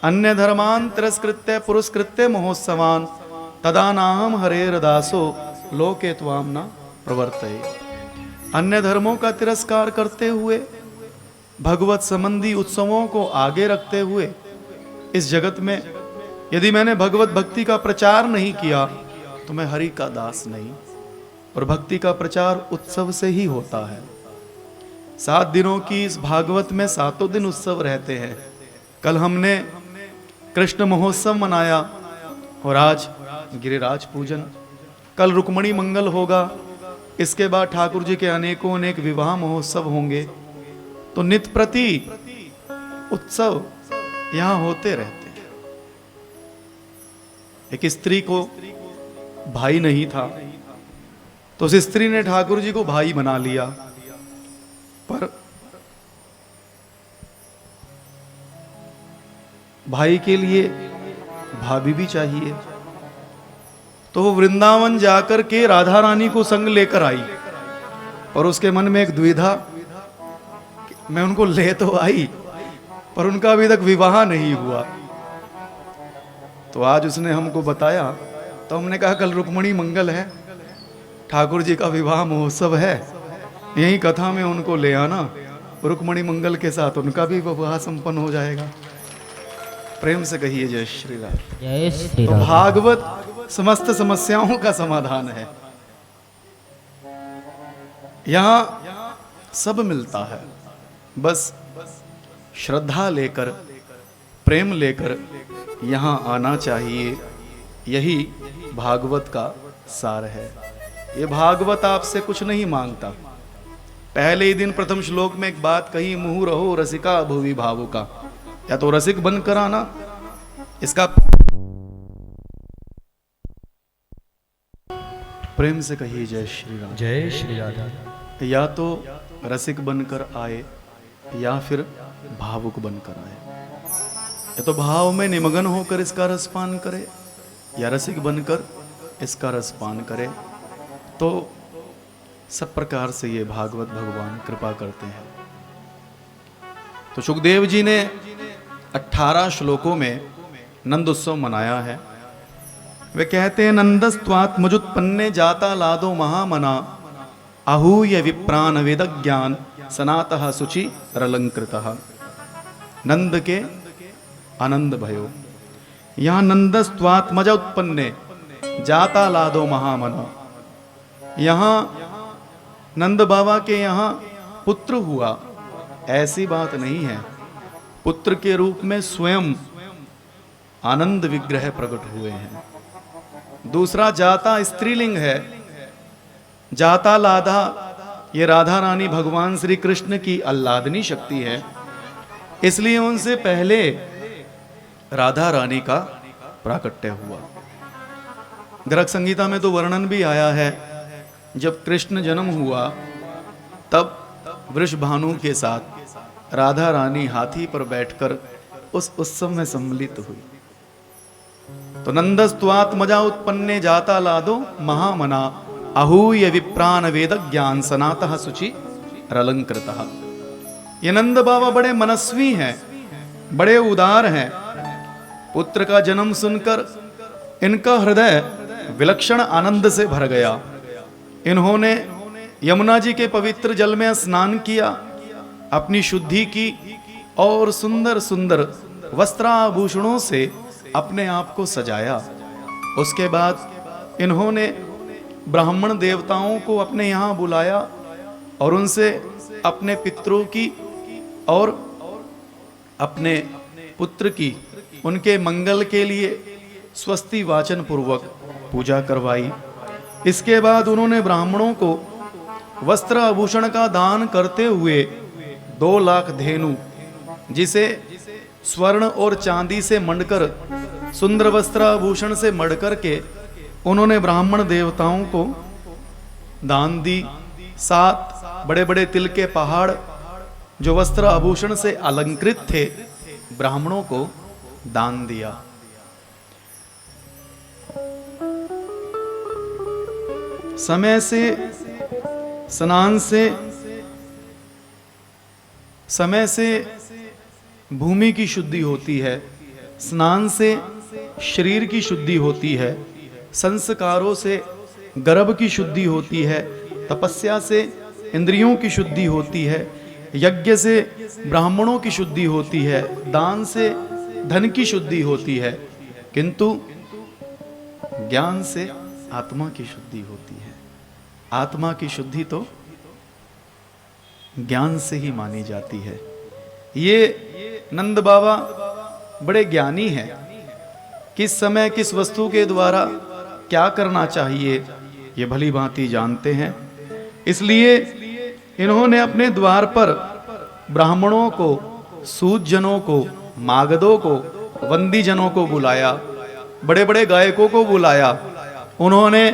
अन्य धर्मान तिरस्कृत्य पुरस्कृत्य महोत्सवान तदा नाम हरेर दासो लोके त्वाम न प्रवर्तये। अन्य धर्मों का तिरस्कार करते हुए भगवत संबंधी उत्सवों को आगे रखते हुए इस जगत में यदि मैंने भगवत भक्ति का प्रचार नहीं किया तो मैं हरि का दास नहीं। और भक्ति का प्रचार उत्सव से ही होता है। 7 दिनों की इस भागवत में 7 दिन उत्सव रहते हैं। कल हमने कृष्ण महोत्सव मनाया और आज गिरिराज पूजन, कल रुक्मणी मंगल होगा, इसके बाद ठाकुर जी के अनेकों अनेक विवाह महोत्सव होंगे। तो नित्य प्रति उत्सव यहां होते रहते हैं। एक स्त्री को भाई नहीं था तो उस स्त्री ने ठाकुर जी को भाई बना लिया, पर भाई के लिए भाभी भी चाहिए। तो वो वृंदावन जाकर के राधा रानी को संग लेकर आई और उसके मन में एक दुविधा, मैं उनको ले तो आई पर उनका अभी तक विवाह नहीं हुआ। तो आज उसने हमको बताया तो हमने कहा कल रुक्मणी मंगल है, ठाकुर जी का विवाह महोत्सव है, यही कथा में उनको ले आना, रुक्मणी मंगल के साथ उनका भी विवाह संपन्न हो जाएगा। प्रेम से कहिए जय श्री राम। जय श्री तो राम। भागवत समस्त समस्याओं का समाधान है। यहां सब मिलता है, बस श्रद्धा लेकर प्रेम लेकर यहां आना चाहिए। यही भागवत का सार है। ये भागवत आपसे कुछ नहीं मांगता। पहले ही दिन प्रथम श्लोक में एक बात कही, मुहु रहो रसिका भुवि भावुका, या तो रसिक बनकर आना, इसका प्रेम से कहिए जय श्री राम। जय श्री राधा। या तो रसिक बनकर आए या फिर भावुक बनकर आए। या तो भाव में निमग्न होकर इसका रसपान करे या रसिक बनकर इसका रसपान करे। तो सब प्रकार से ये भागवत भगवान कृपा करते हैं। तो सुखदेव जी ने 18 श्लोकों में नंद उत्सव मनाया है। वे कहते हैं नंदस्त्वात्मजुत्पन्ने जाता लादो महामना आहूय विप्रान वेदज्ञान सनातः शुचि रलंकृतः। नंद के आनंद भयो। यहां नंदस्त्वात्मज उत्पन्ने जाता लादो महामना, यहां नंद बाबा के यहां पुत्र हुआ ऐसी बात नहीं है। पुत्र के रूप में स्वयं आनंद विग्रह प्रकट हुए हैं। दूसरा जाता स्त्रीलिंग है। जाता लाधा ये राधा रानी भगवान श्री कृष्ण की आह्लादनी शक्ति है, इसलिए उनसे पहले राधा रानी का प्राकट्य हुआ। गर्ग संगीता में तो वर्णन भी आया है, जब कृष्ण जन्म हुआ तब वृषभानु के साथ राधा रानी हाथी पर बैठकर उस उत्सव में सम्मिलित हुई। तो नंदस्त्वात्मजा उत्पन्ने जाता लादो महामना आहूय विप्रान वेद ज्ञान सनातः शुचि रलंकृतः। ये नंद बाबा बड़े मनस्वी हैं, बड़े उदार हैं। पुत्र का जन्म सुनकर इनका हृदय विलक्षण आनंद से भर गया। इन्होंने यमुना जी के पवित्र जल में स्नान किया, अपनी शुद्धि की और सुंदर सुंदर वस्त्राभूषणों से अपने आप को सजाया। उसके बाद इन्होंने ब्राह्मण देवताओं को अपने यहाँ बुलाया और उनसे अपने पितरों की और अपने पुत्र की, उनके मंगल के लिए स्वस्ति वाचन पूर्वक पूजा करवाई। इसके बाद उन्होंने ब्राह्मणों को वस्त्र आभूषण का दान करते हुए 2 लाख धेनु, जिसे स्वर्ण और चांदी से मंडकर, सुंदर वस्त्र आभूषण से मढ़कर के उन्होंने ब्राह्मण देवताओं को दान दी। 7 बड़े बड़े तिल के पहाड़ जो वस्त्र आभूषण से अलंकृत थे, ब्राह्मणों को दान दिया। समय से, स्नान से, समय से भूमि की शुद्धि होती है, स्नान से शरीर की शुद्धि होती है, संस्कारों से गर्भ की शुद्धि होती है, तपस्या से इंद्रियों की शुद्धि होती है, यज्ञ से ब्राह्मणों की शुद्धि होती है, दान से धन की शुद्धि होती है, किंतु ज्ञान से आत्मा की शुद्धि होती है। आत्मा की शुद्धि तो ज्ञान से ही मानी जाती है। ये नंद बाबा बड़े ज्ञानी हैं, किस समय किस वस्तु के द्वारा क्या करना चाहिए ये भली भांति जानते हैं। इसलिए इन्होंने अपने द्वार पर ब्राह्मणों को, सूतजनों को, मागधों को, वंदीजनों को बुलाया, बड़े बड़े गायकों को बुलाया। उन्होंने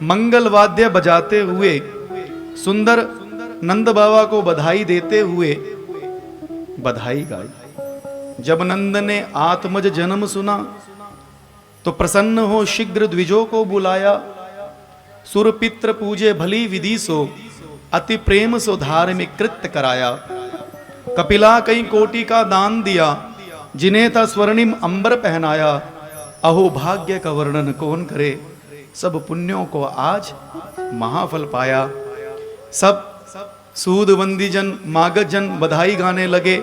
मंगल वाद्य बजाते हुए सुंदर नंद बाबा को बधाई देते हुए बधाई गाई। जब नंद ने आत्मज जन्म सुना तो प्रसन्न हो शीघ्र द्विजों को बुलाया। सुर पित्र पूजे भली विधि सो, अति प्रेम सो धार्मिक कृत्य कराया। कपिला कई कोटि का दान दिया, जिन्हें था स्वर्णिम अंबर पहनाया। अहो भाग्य का वर्णन कौन करे, सब पुण्यों को आज महाफल पाया। सब सूद वंदीजन मागधजन बधाई गाने लगे।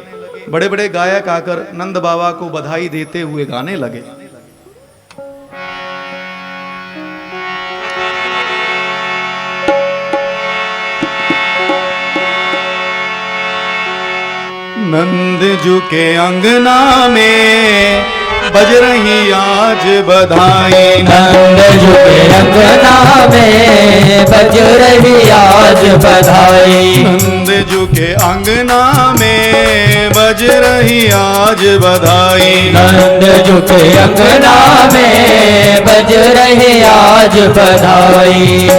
बड़े बड़े गायक आकर नंद बाबा को बधाई देते हुए गाने लगे। नंद जू के अंगना में बज रही आज बधाई। नंद जू के अंगना में बज रही आज बधाई। नंद जू के अंगना में बज रही आज बधाई। नंद जू के अंगना में बज रही आज बधाई।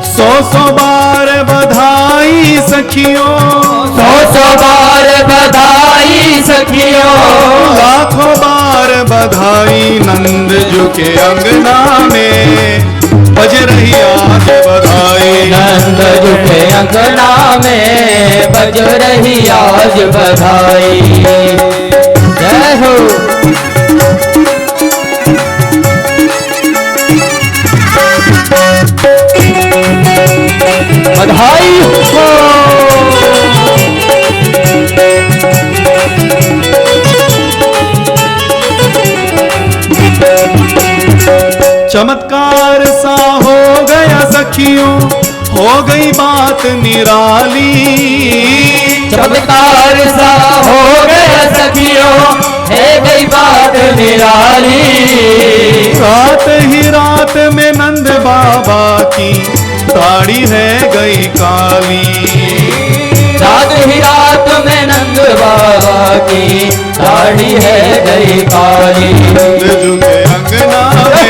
100 बार बधाई सखियों, 100 बार बधाई सखियों। लाखों बार बधाई। नंद जू के अंगना में बज रही आज बधाई। नंद जू के अंगना में बज रही आज बधाई। जय हो। बधाई हो। चमत्कार सा हो गया सखियों, हो गई बात निराली। चमत्कार सा हो गया सखियों, है गई बात निराली। रात ही रात में नंद बाबा की दाढ़ी है गई काली। रात ही रात में नंद बाबा की दाढ़ी है गई काली। नंद जू के अंगना में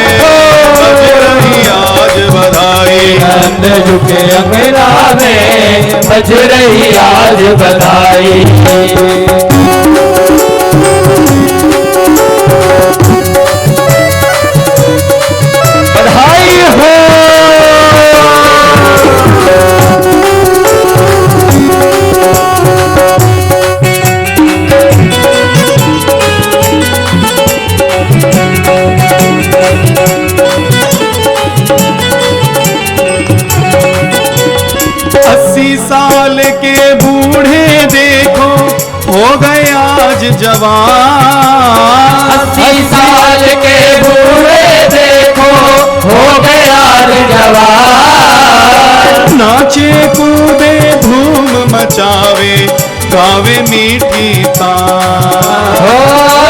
बज रही आज बधाई। नंद जू के अंगना में बज रही आज बधाई। बधाई हो। जवान। 80 साल के बूढ़े देखो हो गया जवान। नाचे कूदे धूम मचावे गावे मीठी तान। हो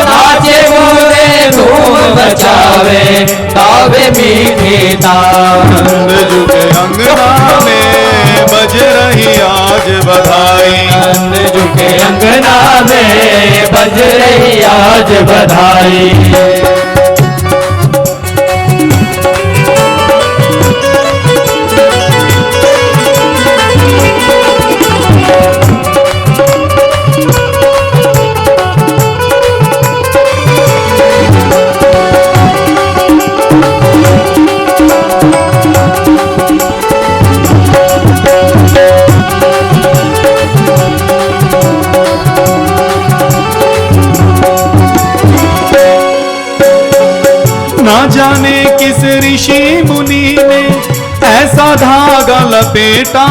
नाचे कूदे धूम मचावे गावे मीठी तान। नंद जुग अंगना में बज रही आज बधाई। नंद जुग अंगना में बज रही आज बधाई। ना जाने किस ऋषि मुनि ने ऐसा धागा लपेटा।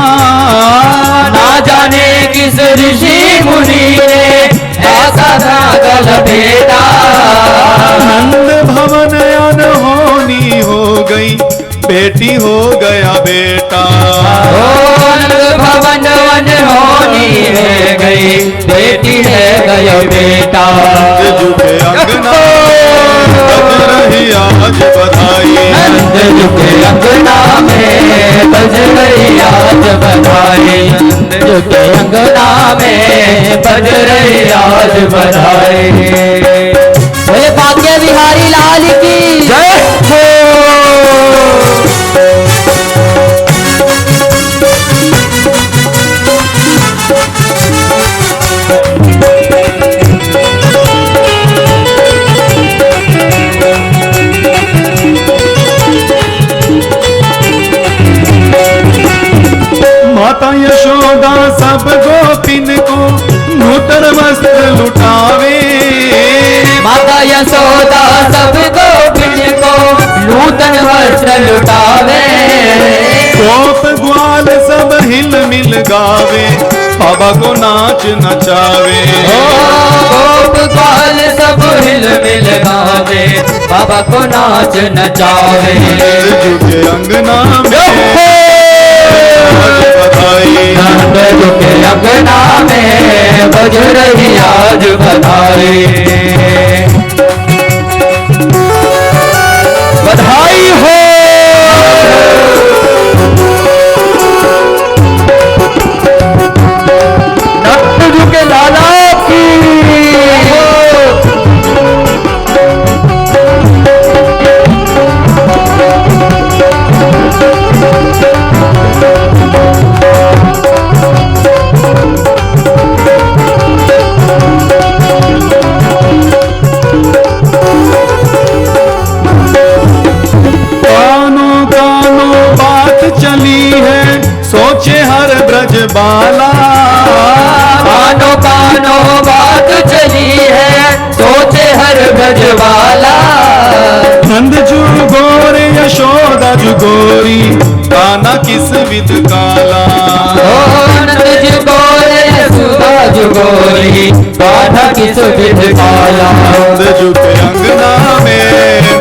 ना जाने किस ऋषि मुनि ने ऐसा धागा लपेटा। नंद भवन अनहोनी हो गई बेटी हो गया बेटा। ओ नंद भवन अनहोनी है गई बेटी है गया बेटा। नंद जुग अंगना बज रही आज बधाई। नंद जुग अंगना में बज रही आज बधाई। नंद जुग अंगना में बज रही आज बधाई। बोले भाग्य बिहारी लाल की जय हो। माता यशोदा सब गोपिन को नूतन वस्त्र लुटावे। माता यशोदा सब गोपिन को नूतन वस्त्र लुटावे। गोप ग्वाल सब हिल मिल गावे बाबा को नाच नचावे। ओ गोप ग्वाल सब हिल मिल गावे बाबा को नाच नचावे। जुग अंगना में बधाई। नंद जुग अंगना में बज रही आज बधाई। बधाई हो। नंद जुग लाला की चली है सोचे हर ब्रज बाला। कानो कानो बात चली है सोचे हर ब्रज वाला। नंद जुगोरे यशोदा जुगोरी काना किस विध काला। ओ नंद जुगोरे यशोदा जुगोरी काना किस विध काला। नंद जुग अंगना में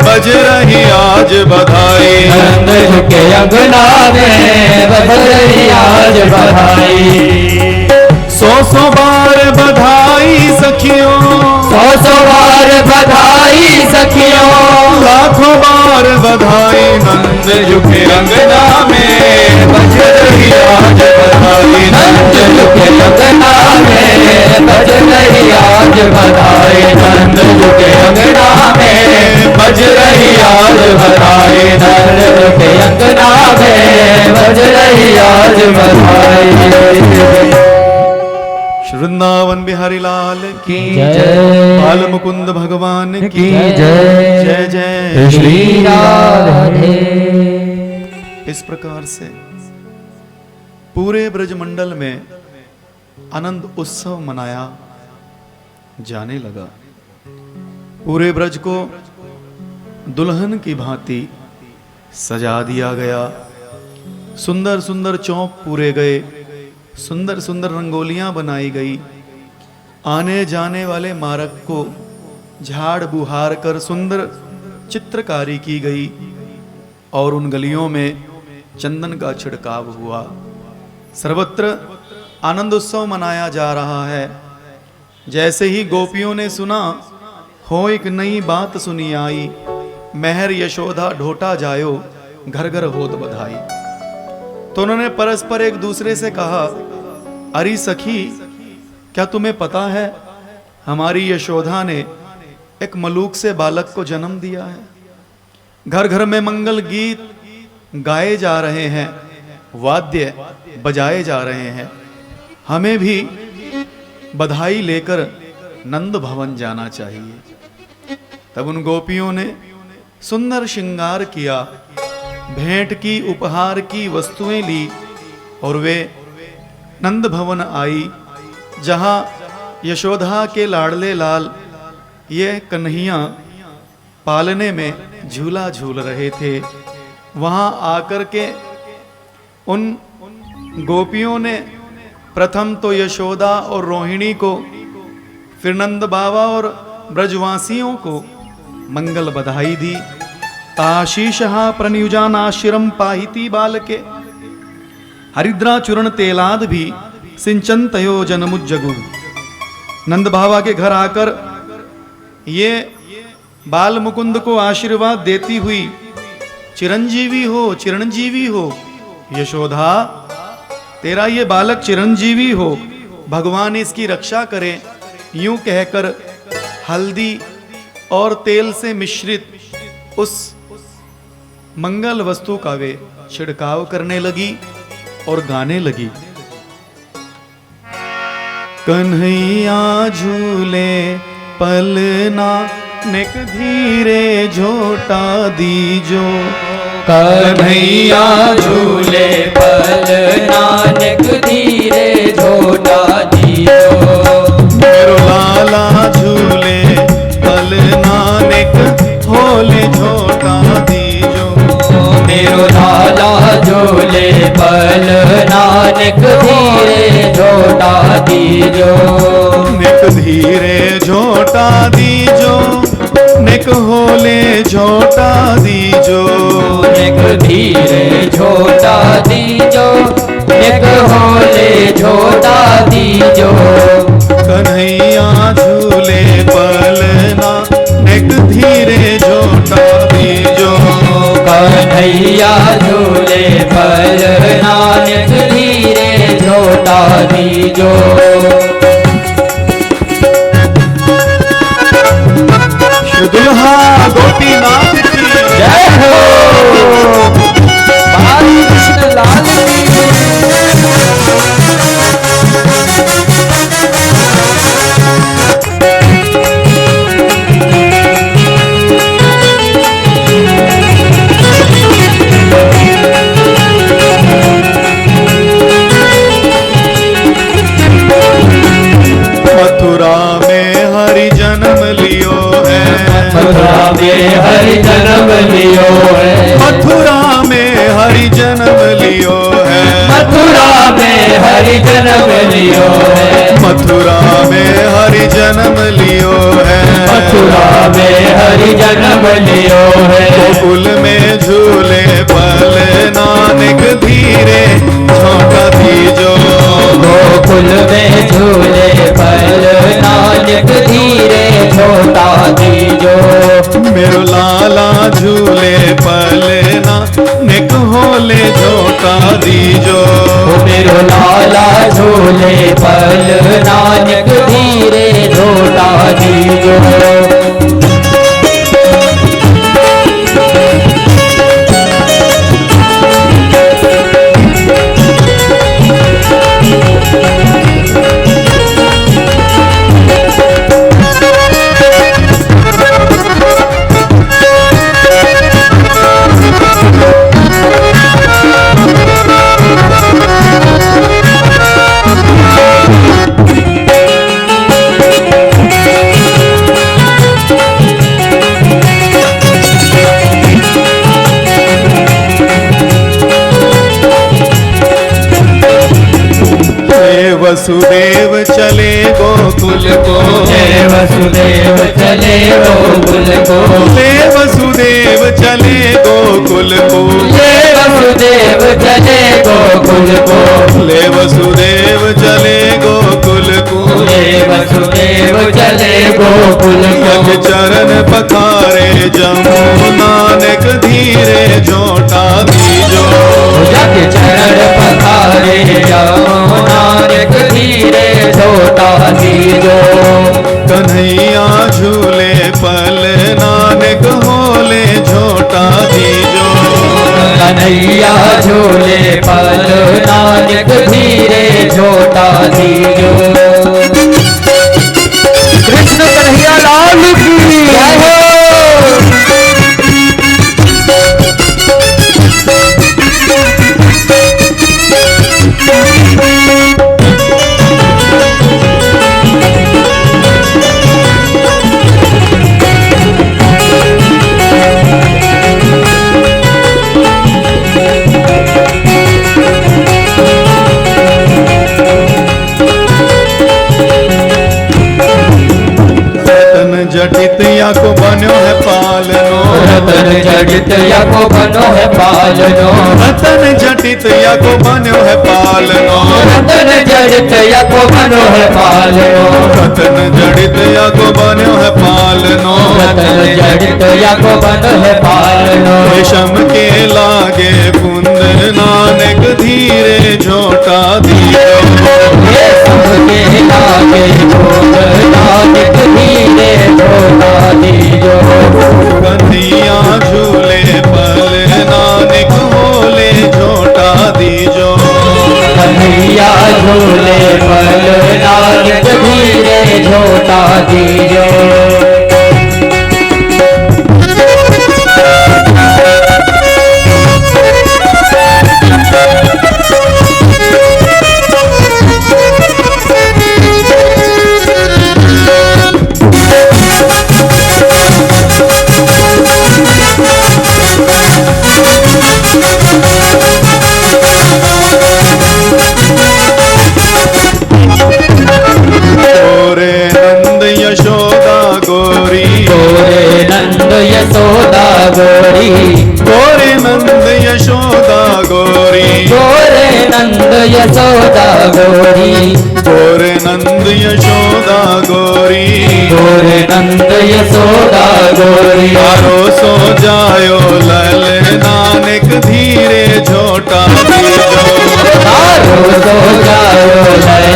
बज रही आज बधाई। नंद जुग अंगना में बज रही आज बधाई। 100 बार बधाई सखियों। 100 बार बधाई सखियों। लाखों बार बधाई। नंद जुग अंगना में बज रही आज बधाई। नंद जुग अंगना में बज रही आज बधाई। नंद जुग अंगना में बज रही आज बधाई। नंद जुग अंगना में बज रही आज बधाई। वृंदावन बिहारी लाल की जय। बाल मुकुंद भगवान की जय। जय जय श्री राधे। इस प्रकार से पूरे ब्रजमंडल में आनंद उत्सव मनाया जाने लगा। पूरे ब्रज को दुल्हन की भांति सजा दिया गया। सुंदर सुंदर चौक पूरे गए, सुंदर सुंदर रंगोलियां बनाई गई। आने जाने वाले मार्ग को झाड़ बुहार कर सुंदर चित्रकारी की गई और उन गलियों में चंदन का छिड़काव हुआ। सर्वत्र आनंद उत्सव मनाया जा रहा है। जैसे ही गोपियों ने सुना, हो एक नई बात सुनी आई, मेहर यशोदा ढोटा जायो, घर घर होत बधाई। तो उन्होंने परस्पर एक दूसरे से कहा, अरे सखी, क्या तुम्हें पता है हमारी यशोदा ने एक मलूक से बालक को जन्म दिया है। घर घर में मंगल गीत गाए जा रहे हैं, वाद्य बजाए जा रहे हैं। हमें भी बधाई लेकर नंद भवन जाना चाहिए। तब उन गोपियों ने सुंदर श्रृंगार किया, भेंट की, उपहार की वस्तुएं ली और वे नंद भवन आई, जहां यशोदा के लाडले लाल ये कन्हैया पालने में झूला झूल रहे थे। वहां आकर के उन गोपियों ने प्रथम तो यशोदा और रोहिणी को, फिर नंद बाबा और ब्रजवासियों को मंगल बधाई दी। ताशीषहा प्रन्युजानाशिरम पाहिती बालके, हरिद्रा चूर्ण तेलाद भी सिंचन तयो जनमुज्जगु। नंद बाबा के घर आकर ये बाल मुकुंद को आशीर्वाद देती हुई, चिरंजीवी हो, चिरंजीवी हो यशोदा, तेरा ये बालक चिरंजीवी हो, भगवान इसकी रक्षा करे, यूं कहकर हल्दी और तेल से मिश्रित उस मंगल वस्तु का वे छिड़काव करने लगी और गाने लगी। कन्हैया झूले पलना नेक धीरे झोटा दीजो, कन्हैया झूले पलना नेक धीरे झोटा दीजो। मेरो लाला झूले पलना नेक होले झोटा दीजो। मेरो लाला झूले पलना नेक धीरे झोटा दीजो। नेक धीरे झोटा दीजो, नेक होले झोटा दीजो। नेक धीरे झोटा दीजो, नेक होले झोटा दीजो। कन्हैया झूले पलना नेक धीरे झोटा दीजो। कन्हैया झूले पलना नेक धीरे झोटा दीजो। दुल्हा गोपीनाथ की जय हो, बाल कृष्ण लाल की। मथुरा में हरि जन्म लियो है। मथुरा में हरि जन्म लियो है। मथुरा में हरि जन्म लियो है। मथुरा में हरि जन्म लियो है। मथुरा में हरि जन्म लियो है। मथुरा में हरि जन्म लियो है। गोकुल में झूले पल नानक धीरे झोंका दीजो। गोकुल में झूले पल नानक धीरे झोटा दीजो। मेरो लाला झूले पल नानक होले झोटा दीजो। मेरो लाला झूले पल नानक धीरे झोटा दीजो। वसुदेव चले गोकुल को, जय वसुदेव चले गोकुल को, ले वसुदेव चले गोकुल को, जय वसुदेव चले गोकुल को, ले वसुदेव चले गोकुल को, जय वसुदेव चले गोकुल को, यज्ञ चरण पखारे जमुना नानक धीरे झोटा दीजो, जग चरण पखारे जाओ नानक धीरे झोटा दीजो, कन्हैया झूले पल नानक होले झोटा दीजो, कन्हैया झूले पल नानक धीरे झोटा दीजो। कृष्ण कन्हैया लाल की जय हो। जटित या को बन्यो है पालनो, रतन जटित या को बनो है पालनो, रतन जटित या को बन्यो है पालनो, रतन जटित या को बनो है पालनो, रतन जड़ित या को बन्यो है पालनो, रतन जटित या को बनो है पालनो, रेशम के लागे कुंद नानक धीरे झोटा दियो, ये सबके लागे भोग नानक धीरे झोटा दीजो, कन्हैया झूले पल नानक होले झोटा दीजो, कन्हैया झूले पल नानक धीरे झोटा दीजो। यशोदा गोरी, गोरे नंद यशोदा गोरी, गोरे नंद यशोदा गोरी, गोरे नंद यशोदा गोरी, गोरे नंद यशोदा गोरी, गोरे नंद यशोदा गोरी, तारो सो जायो लल नानक धीरे झोटा दीजो, तारो सो जायो लल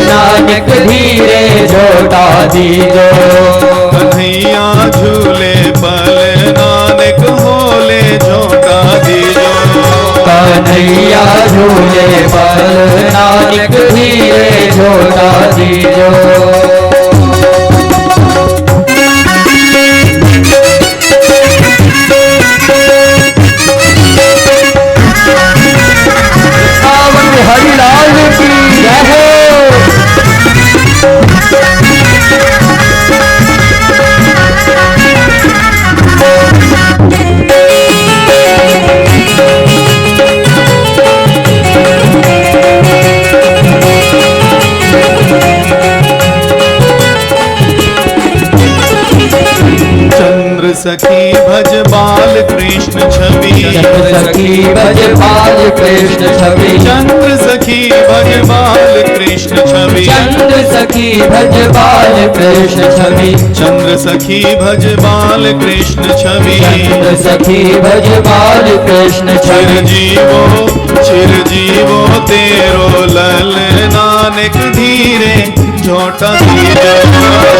नानक धीरे झोटा दीजो, कन्हैया झूले पल नानक होले झोटा दीजो, कन्हैया झूले पल नानक धीरे झोटा दीजो। हरि लाल की जय हो। सखी भज बाल कृष्ण छवि, चंद्र सखी भज बाल कृष्ण छवि, चंद्र सखी भज बाल कृष्ण छवि, चंद्र सखी भज बाल कृष्ण छवि, चंद्र सखी भज बाल कृष्ण छवि, चंद्र सखी भज बाल कृष्ण छवि, चिरजीवो तेरो लल नानक धीरे झोटा दीजो,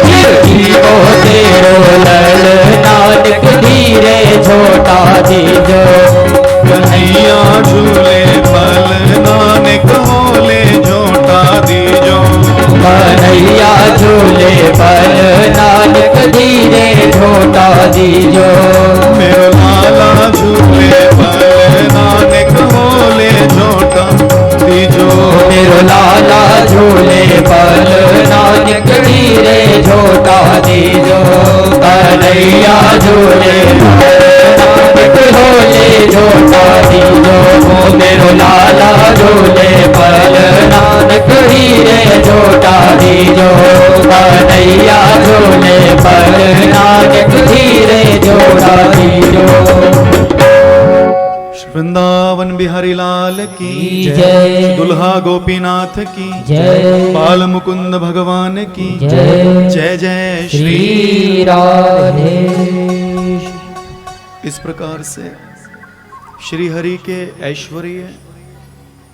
चिरजीवो तेरो लल नानक धीरे झोटा दीजो, कन्हैया झूले पल नानक होले झोटा दीजो, कन्हैया झूले पल नानक धीरे झोटा दीजो, मेरो लाला झूले पल नानक होले झोटा दीजो, मेरो लाला झूले पल नानक धीरे झोटा दीजो, कन्हैया झूले नानक होले झोटा दीजो, मेरो लाला झूले पल नानक धीरे झूठा दीजो कन्हैया झूले पर नाग धीरे झूठा दीजो। वृंदावन बिहारी लाल की जय। दुल्हा गोपीनाथ की जय। बाल मुकुंद भगवान की जय। जय जय श्री। श्री राधे। इस प्रकार से श्री हरि के ऐश्वर्य,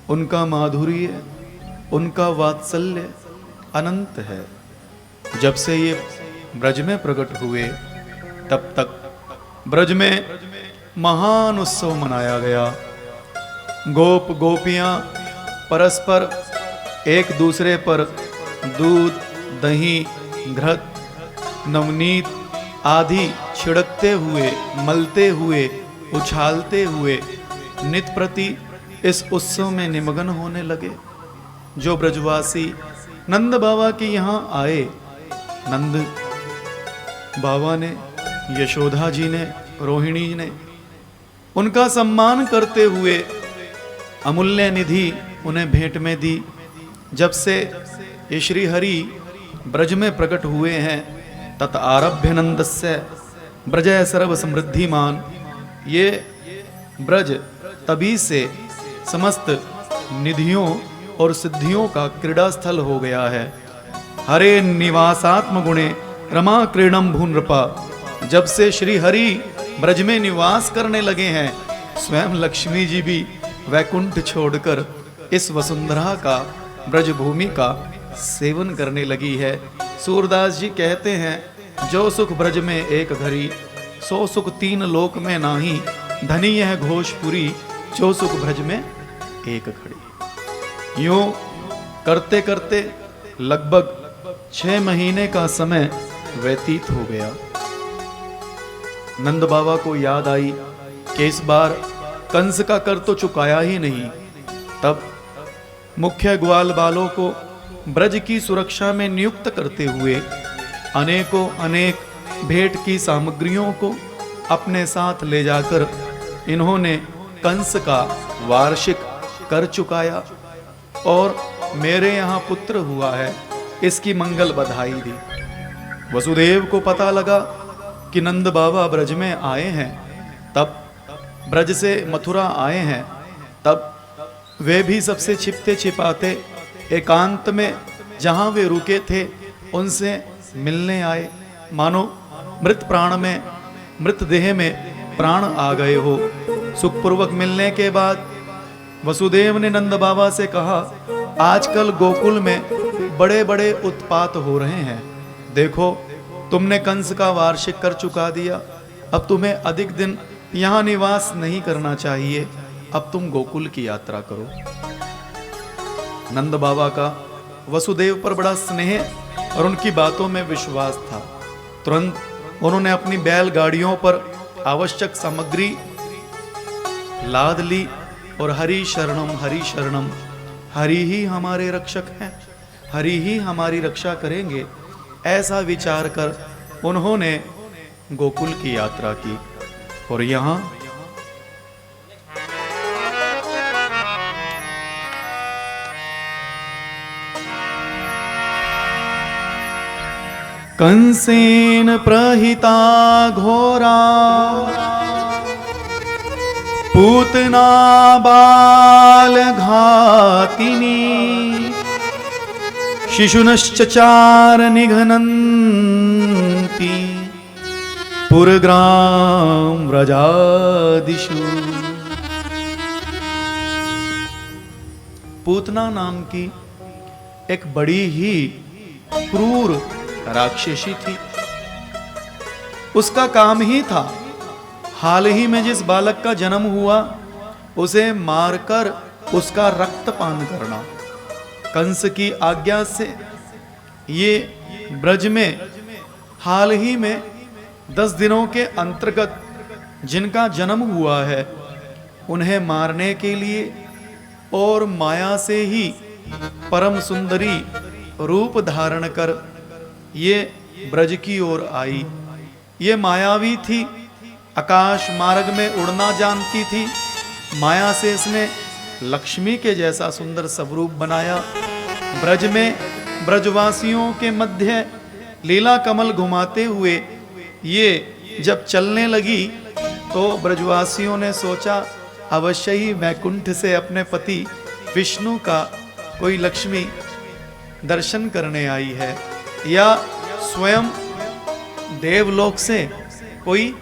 उनका माधुर्य, उनका वात्सल्य अनंत है। जब से ये ब्रज में प्रकट हुए तब तक ब्रज में महान उत्सव मनाया गया। गोप गोपियां परस्पर एक दूसरे पर दूध, दही, घृत, नवनीत आदि छिड़कते हुए, मलते हुए, उछालते हुए नित प्रति इस उत्सव में निमग्न होने लगे। जो ब्रजवासी नंद बाबा के यहाँ आए, नंद बाबा ने, यशोदा जी ने, रोहिणी ने उनका सम्मान करते हुए अमूल्य निधि उन्हें भेंट में दी। जब से ये श्री हरि ब्रज में प्रकट हुए हैं, तत आरभ्य नंदस्य ब्रजय सर्व समृद्धिमान, ये ब्रज तभी से समस्त निधियों और सिद्धियों का क्रीड़ा स्थल हो गया है। हरे निवासात्म गुणे रमा क्रीडम भूनृपा, जब से श्री हरि ब्रज में निवास करने लगे हैं, स्वयं लक्ष्मी जी भी वैकुंठ छोड़कर इस वसुंधरा का, ब्रज भूमि का सेवन करने लगी है। सूरदास जी कहते हैं, जो सुख ब्रज में एक घड़ी, सो सुख तीन लोक में नाही, धनी यह घोषपुरी, जो सुख ब्रज में एक घड़ी। यूं करते करते लगभग 6 महीने का समय व्यतीत हो गया। नंद बाबा को याद आई कि इस बार कंस का कर तो चुकाया ही नहीं। तब मुख्य ग्वाल बालों को ब्रज की सुरक्षा में नियुक्त करते हुए अनेकों अनेक भेंट की सामग्रियों को अपने साथ ले जाकर इन्होंने कंस का वार्षिक कर चुकाया और मेरे यहाँ पुत्र हुआ है, इसकी मंगल बधाई दी। वसुदेव को पता लगा कि नंद बाबा ब्रज में आए हैं, तब ब्रज से मथुरा आए हैं, तब वे भी सबसे छिपते छिपाते एकांत में जहां वे रुके थे उनसे मिलने आए, मानो मृत प्राण में, मृत देह में प्राण आ गए हो। सुखपूर्वक मिलने के बाद वसुदेव ने नंद बाबा से कहा, आजकल गोकुल में बड़े बड़े उत्पात हो रहे हैं, देखो तुमने कंस का वार्षिक कर चुका दिया, अब तुम्हें अधिक दिन यहाँ निवास नहीं करना चाहिए, अब तुम गोकुल की यात्रा करो। नंद बाबा का वसुदेव पर बड़ा स्नेह और उनकी बातों में विश्वास था। तुरंत उन्होंने अपनी बैलगाड़ियों पर आवश्यक सामग्री लाद ली और हरि शरणम, हरि ही हमारे रक्षक हैं, हरि ही हमारी रक्षा करेंगे, ऐसा विचार कर उन्होंने गोकुल की यात्रा की। और यहाँ कंसेन प्रहिता घोरा पूतना बाल घातिनी शिशुनश्चचार निघ्नन्ति पुरग्राम व्रजादिषु। पूतना नाम की एक बड़ी ही क्रूर राक्षसी थी। उसका काम ही था हाल ही में जिस बालक का जन्म हुआ उसे मारकर उसका रक्तपान करना। कंस की आज्ञा से ये ब्रज में हाल ही में 10 दिनों के अंतर्गत जिनका जन्म हुआ है उन्हें मारने के लिए और माया से ही परम सुंदरी रूप धारण कर ये ब्रज की ओर आई। ये मायावी थी, आकाश मार्ग में उड़ना जानती थी। माया से इसने लक्ष्मी के जैसा सुंदर स्वरूप बनाया ब्रज में ब्रजवासियों के मध्य लीला कमल घुमाते हुए ये जब चलने लगी तो ब्रजवासियों ने सोचा अवश्य ही वैकुंठ से अपने पति विष्णु का कोई लक्ष्मी दर्शन करने आई है या स्वयं देवलोक से कोई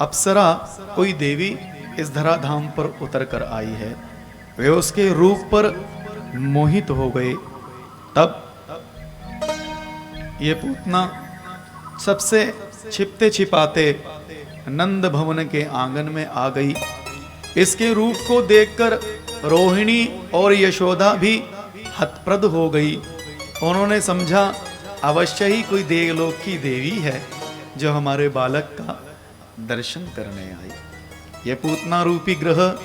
अप्सरा, कोई देवी इस धराधाम पर उतर कर आई है। वे उसके रूप पर मोहित हो गए। तब ये पूतना सबसे छिपते छिपाते नंद भवन के आंगन में आ गई। इसके रूप को देखकर रोहिणी और यशोदा भी हतप्रद हो गई। उन्होंने समझा अवश्य ही कोई देवलोक की देवी है जो हमारे बालक का दर्शन करने आई। ये पूतना रूपी ग्रह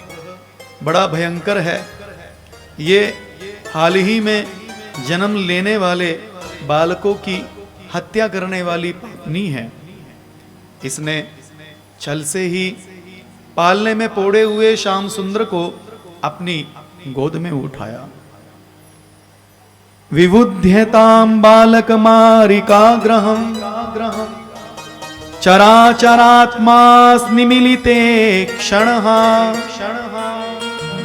बड़ा भयंकर है। ये हाल ही में जन्म लेने वाले बालकों की हत्या करने वाली पत्नी है। इसने छल से ही पालने में पोड़े हुए श्याम सुंदर को अपनी गोद में उठाया। विबुध्यताम बालक मारिका ग्रहम चराचरात्मास्निमिलिते क्षणः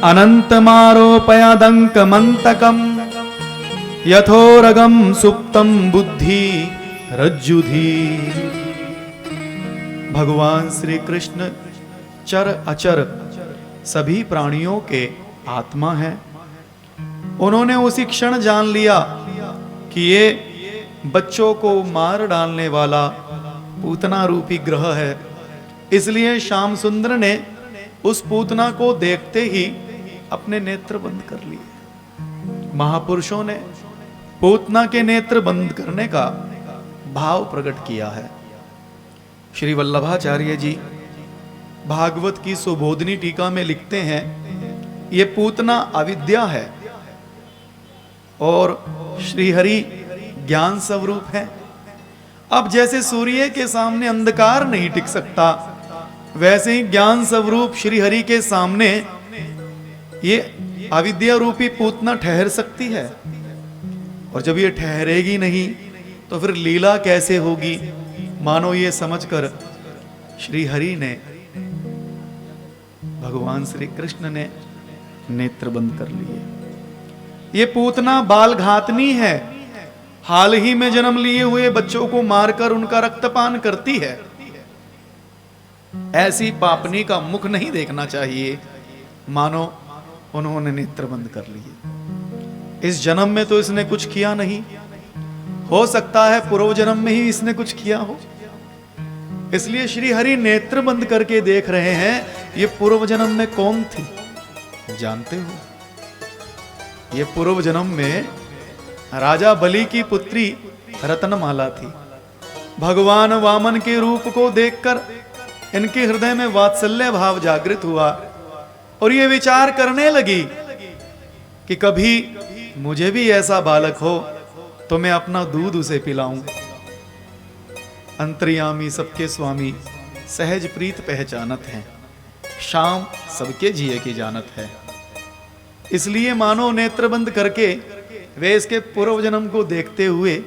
अनंतमारोपयादंक मंतकम यथोरगम सुप्तम बुद्धि रज्जुधि। भगवान श्री कृष्ण चर अचर सभी प्राणियों के आत्मा है। उन्होंने उसी क्षण जान लिया कि ये बच्चों को मार डालने वाला पूतना रूपी ग्रह है। इसलिए श्याम सुंदर ने उस पूतना को देखते ही अपने नेत्र बंद कर लिए। महापुरुषों ने पूतना के नेत्र बंद करने का भाव प्रकट किया है। श्री वल्लभाचार्य जी भागवत की सुबोधनी टीका में लिखते हैं, ये पूतना अविद्या है और श्रीहरि ज्ञान स्वरूप है। अब जैसे सूर्य के सामने अंधकार नहीं टिक सकता, वैसे ही ज्ञान स्वरूप श्रीहरि के सामने ये अविद्या रूपी पूतना ठहर सकती है। और जब ये ठहरेगी नहीं तो फिर लीला कैसे होगी। मानो ये समझकर श्रीहरि ने, भगवान श्री कृष्ण ने नेत्र बंद कर लिए। ये पूतना बाल घातनी है। हाल ही में जन्म लिए हुए बच्चों को मारकर उनका रक्तपान करती है। ऐसी पापनी का मुख नहीं देखना चाहिए। मानो उन्होंने नेत्र बंद कर लिए। इस जन्म में तो इसने कुछ किया नहीं, हो सकता है पूर्व जन्म में ही इसने कुछ किया हो। इसलिए श्री हरि नेत्र बंद करके देख रहे हैं ये पूर्व जन्म में कौन थी। जानते हो, ये पूर्व जन्म में राजा बलि की पुत्री रत्नमाला थी। भगवान वामन के रूप को देखकर इनके हृदय में वात्सल्य भाव जागृत हुआ और ये विचार करने लगी कि कभी मुझे भी ऐसा बालक हो तो मैं अपना दूध उसे पिलाऊं। अंतर्यामी सबके स्वामी सहज प्रीत पहचानत हैं, शाम सबके जिए की जानत है। इसलिए मानो नेत्र बंद करके वे इसके पूर्व जन्म को देखते हुए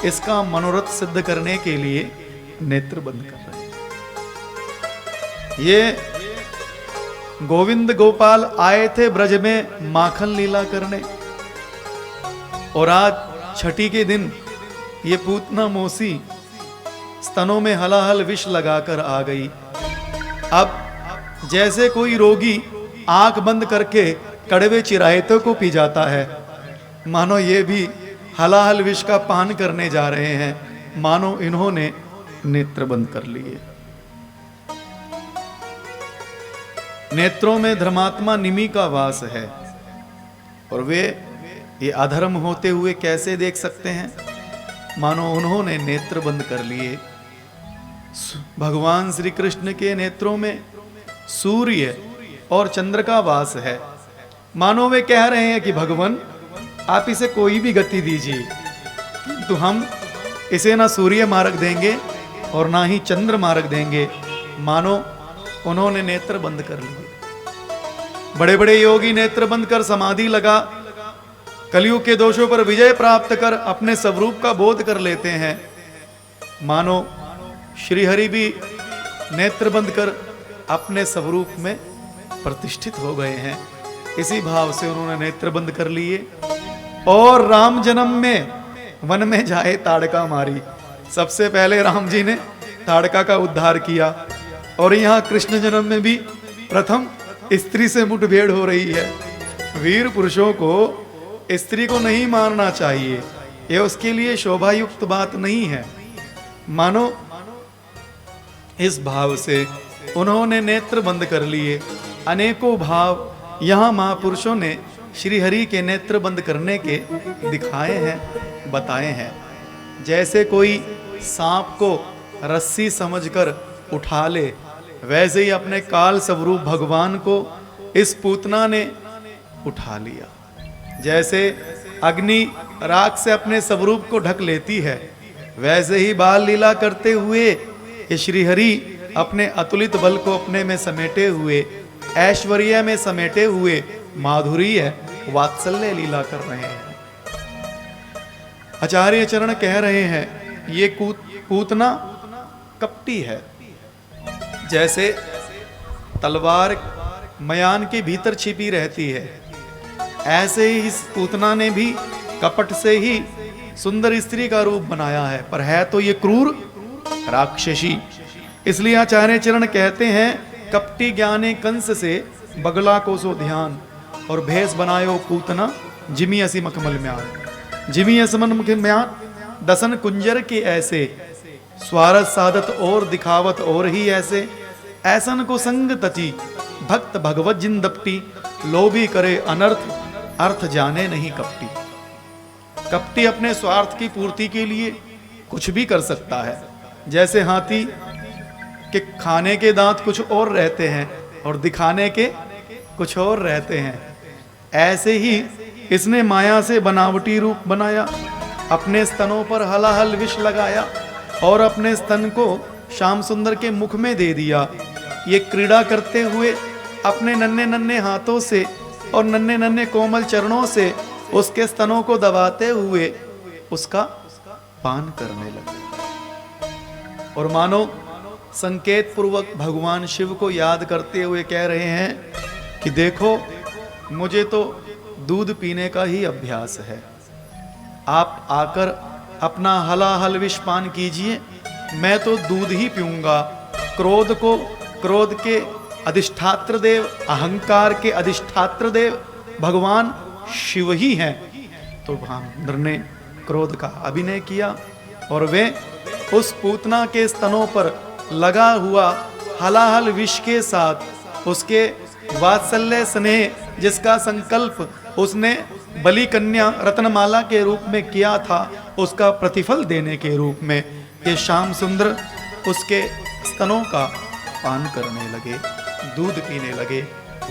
इसका मनोरथ सिद्ध करने के लिए नेत्र बंद कर रहे हैं। ये गोविंद गोपाल आए थे ब्रज में माखन लीला करने और आज छठी के दिन ये पूतना मौसी स्तनों में हलाहल विष लगाकर आ गई। अब जैसे कोई रोगी आंख बंद करके कड़वे चिरायतों को पी जाता है, मानो ये भी हलाहल विष का पान करने जा रहे हैं। मानो इन्होंने नेत्र बंद कर लिए। नेत्रों में धर्मात्मा निमि का वास है और वे ये अधर्म होते हुए कैसे देख सकते हैं। मानो उन्होंने नेत्र बंद कर लिए। भगवान श्री कृष्ण के नेत्रों में सूर्य और चंद्र का वास है। मानो वे कह रहे हैं कि भगवान आप इसे कोई भी गति दीजिए, किंतु हम इसे ना सूर्य मार्ग देंगे और ना ही चंद्र मार्ग देंगे। मानो उन्होंने नेत्र बंद कर लिए। बड़े बड़े योगी नेत्र बंद कर समाधि लगा कलयुग के दोषों पर विजय प्राप्त कर अपने स्वरूप का बोध कर लेते हैं। मानो श्रीहरि भी नेत्र बंद कर अपने स्वरूप में प्रतिष्ठित हो गए हैं। इसी भाव से उन्होंने नेत्र बंद कर लिए और राम जन्म में वन में जाए ताड़का मारी। सबसे पहले राम जी ने ताड़का का उद्धार किया और यहाँ कृष्ण जन्म में भी प्रथम स्त्री से मुठभेड़ हो रही है। वीर पुरुषों को स्त्री को नहीं मारना चाहिए, यह उसके लिए शोभायुक्त बात नहीं है। मानो इस भाव से उन्होंने नेत्र बंद कर लिए। अनेकों भाव यहाँ महापुरुषों ने श्री हरि के नेत्र बंद करने के दिखाए हैं, बताए हैं। जैसे कोई सांप को रस्सी समझकर उठा ले, वैसे ही अपने काल स्वरूप भगवान को इस पूतना ने उठा लिया। जैसे अग्नि राख से अपने स्वरूप को ढक लेती है, वैसे ही बाल लीला करते हुए ये श्री हरि अपने अतुलित बल को अपने में समेटे हुए, ऐश्वर्य में समेटे हुए माधुर्य वात्सल्य लीला कर रहे हैं। आचार्य चरण कह रहे हैं ये पूतना कपटी है। जैसे तलवार मयान के भीतर छिपी रहती है, ऐसे ही इस पूतना ने भी कपट से ही सुंदर स्त्री का रूप बनाया है, पर है तो ये क्रूर राक्षसी। इसलिए आचार्य चरण कहते हैं कपटी ज्ञाने कंस से बगला को सो ध्यान, और भेष बनायो पूतना जिमी असी मखमल म्यान। जिमी असमन मुख म्यान दसन कुंजर के ऐसे, स्वारथ साधत और दिखावत और ही ऐसे। ऐसन को संग तची भक्त भगवत जिन दपटी, लोभी करे अनर्थ अर्थ जाने नहीं कपटी। कपटी अपने स्वार्थ की पूर्ति के लिए कुछ भी कर सकता है। जैसे हाथी के खाने के दांत कुछ और रहते हैं और दिखाने के कुछ और रहते हैं, ऐसे ही इसने माया से बनावटी रूप बनाया, अपने स्तनों पर हलाहल विष लगाया और अपने स्तन को श्याम सुंदर के मुख में दे दिया। ये क्रीड़ा करते हुए अपने नन्हे नन्हे हाथों से और नन्हे नन्हे कोमल चरणों से उसके स्तनों को दबाते हुए उसका पान करने लगे। और मानो संकेत पूर्वक भगवान शिव को याद करते हुए कह रहे हैं कि देखो मुझे तो दूध पीने का ही अभ्यास है, आप आकर अपना हलाहल विष पान कीजिए, मैं तो दूध ही पीऊंगा। क्रोध के अधिष्ठात्र देव, अहंकार के अधिष्ठात्र देव भगवान शिव ही हैं। तो इंद्र ने क्रोध का अभिनय किया और वे उस पूतना के स्तनों पर लगा हुआ हलाहल विष के साथ उसके वात्सल्य स्नेह जिसका संकल्प उसने बलि कन्या रत्नमाला के रूप में किया था, उसका प्रतिफल देने के रूप में ये श्याम सुंदर उसके स्तनों का पान करने लगे, दूध पीने लगे।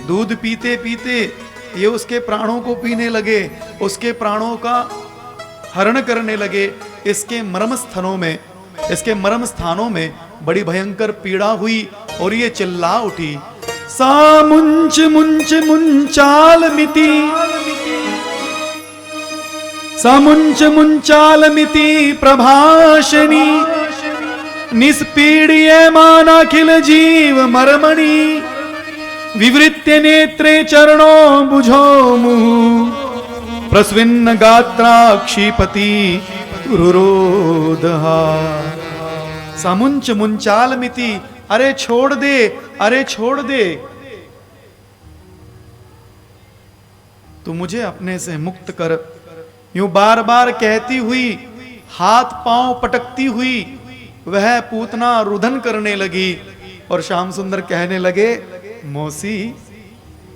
दूध पीते पीते ये उसके प्राणों को पीने लगे, उसके प्राणों का हरण करने लगे। इसके मर्म स्थानों में बड़ी भयंकर पीड़ा हुई और ये चिल्ला उठी, सा मुंच मुंच मुंचाल मिति, सा मुंच मुंचाल मिति प्रभाषणी, निष्पीड्य मान अखिल जीव मर्मणि, विवृत्य नेत्रे चरणो बुझो मुहु, प्रस्विन्न गात्रा क्षिपति रुरोदहा। समुंच मुंचाल मिति, अरे छोड़ दे, अरे छोड़ दे, तू मुझे अपने से मुक्त कर। यूं बार बार कहती हुई, हाथ पांव पटकती हुई वह पूतना रुदन करने लगी और श्याम सुंदर कहने लगे, मौसी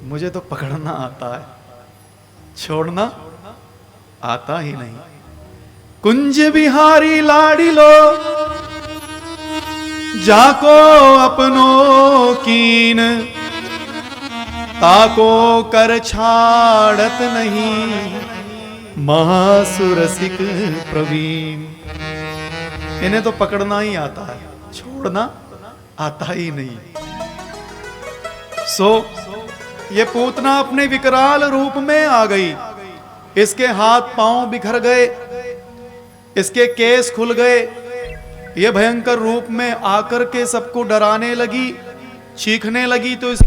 मुझे तो पकड़ना आता है, छोड़ना आता ही नहीं। कुंज बिहारी लाड़ी लो, जाको अपनो कीन, ताको कर छाड़त नहीं, महासुरसिक प्रवीण। इन्हें तो पकड़ना ही आता है, छोड़ना आता ही नहीं। सो ये पूतना अपने विकराल रूप में आ गई इसके हाथ पांव बिखर गए, इसके केस खुल गए। ये भयंकर रूप में आकर के सबको डराने लगी, चीखने लगी। तो इस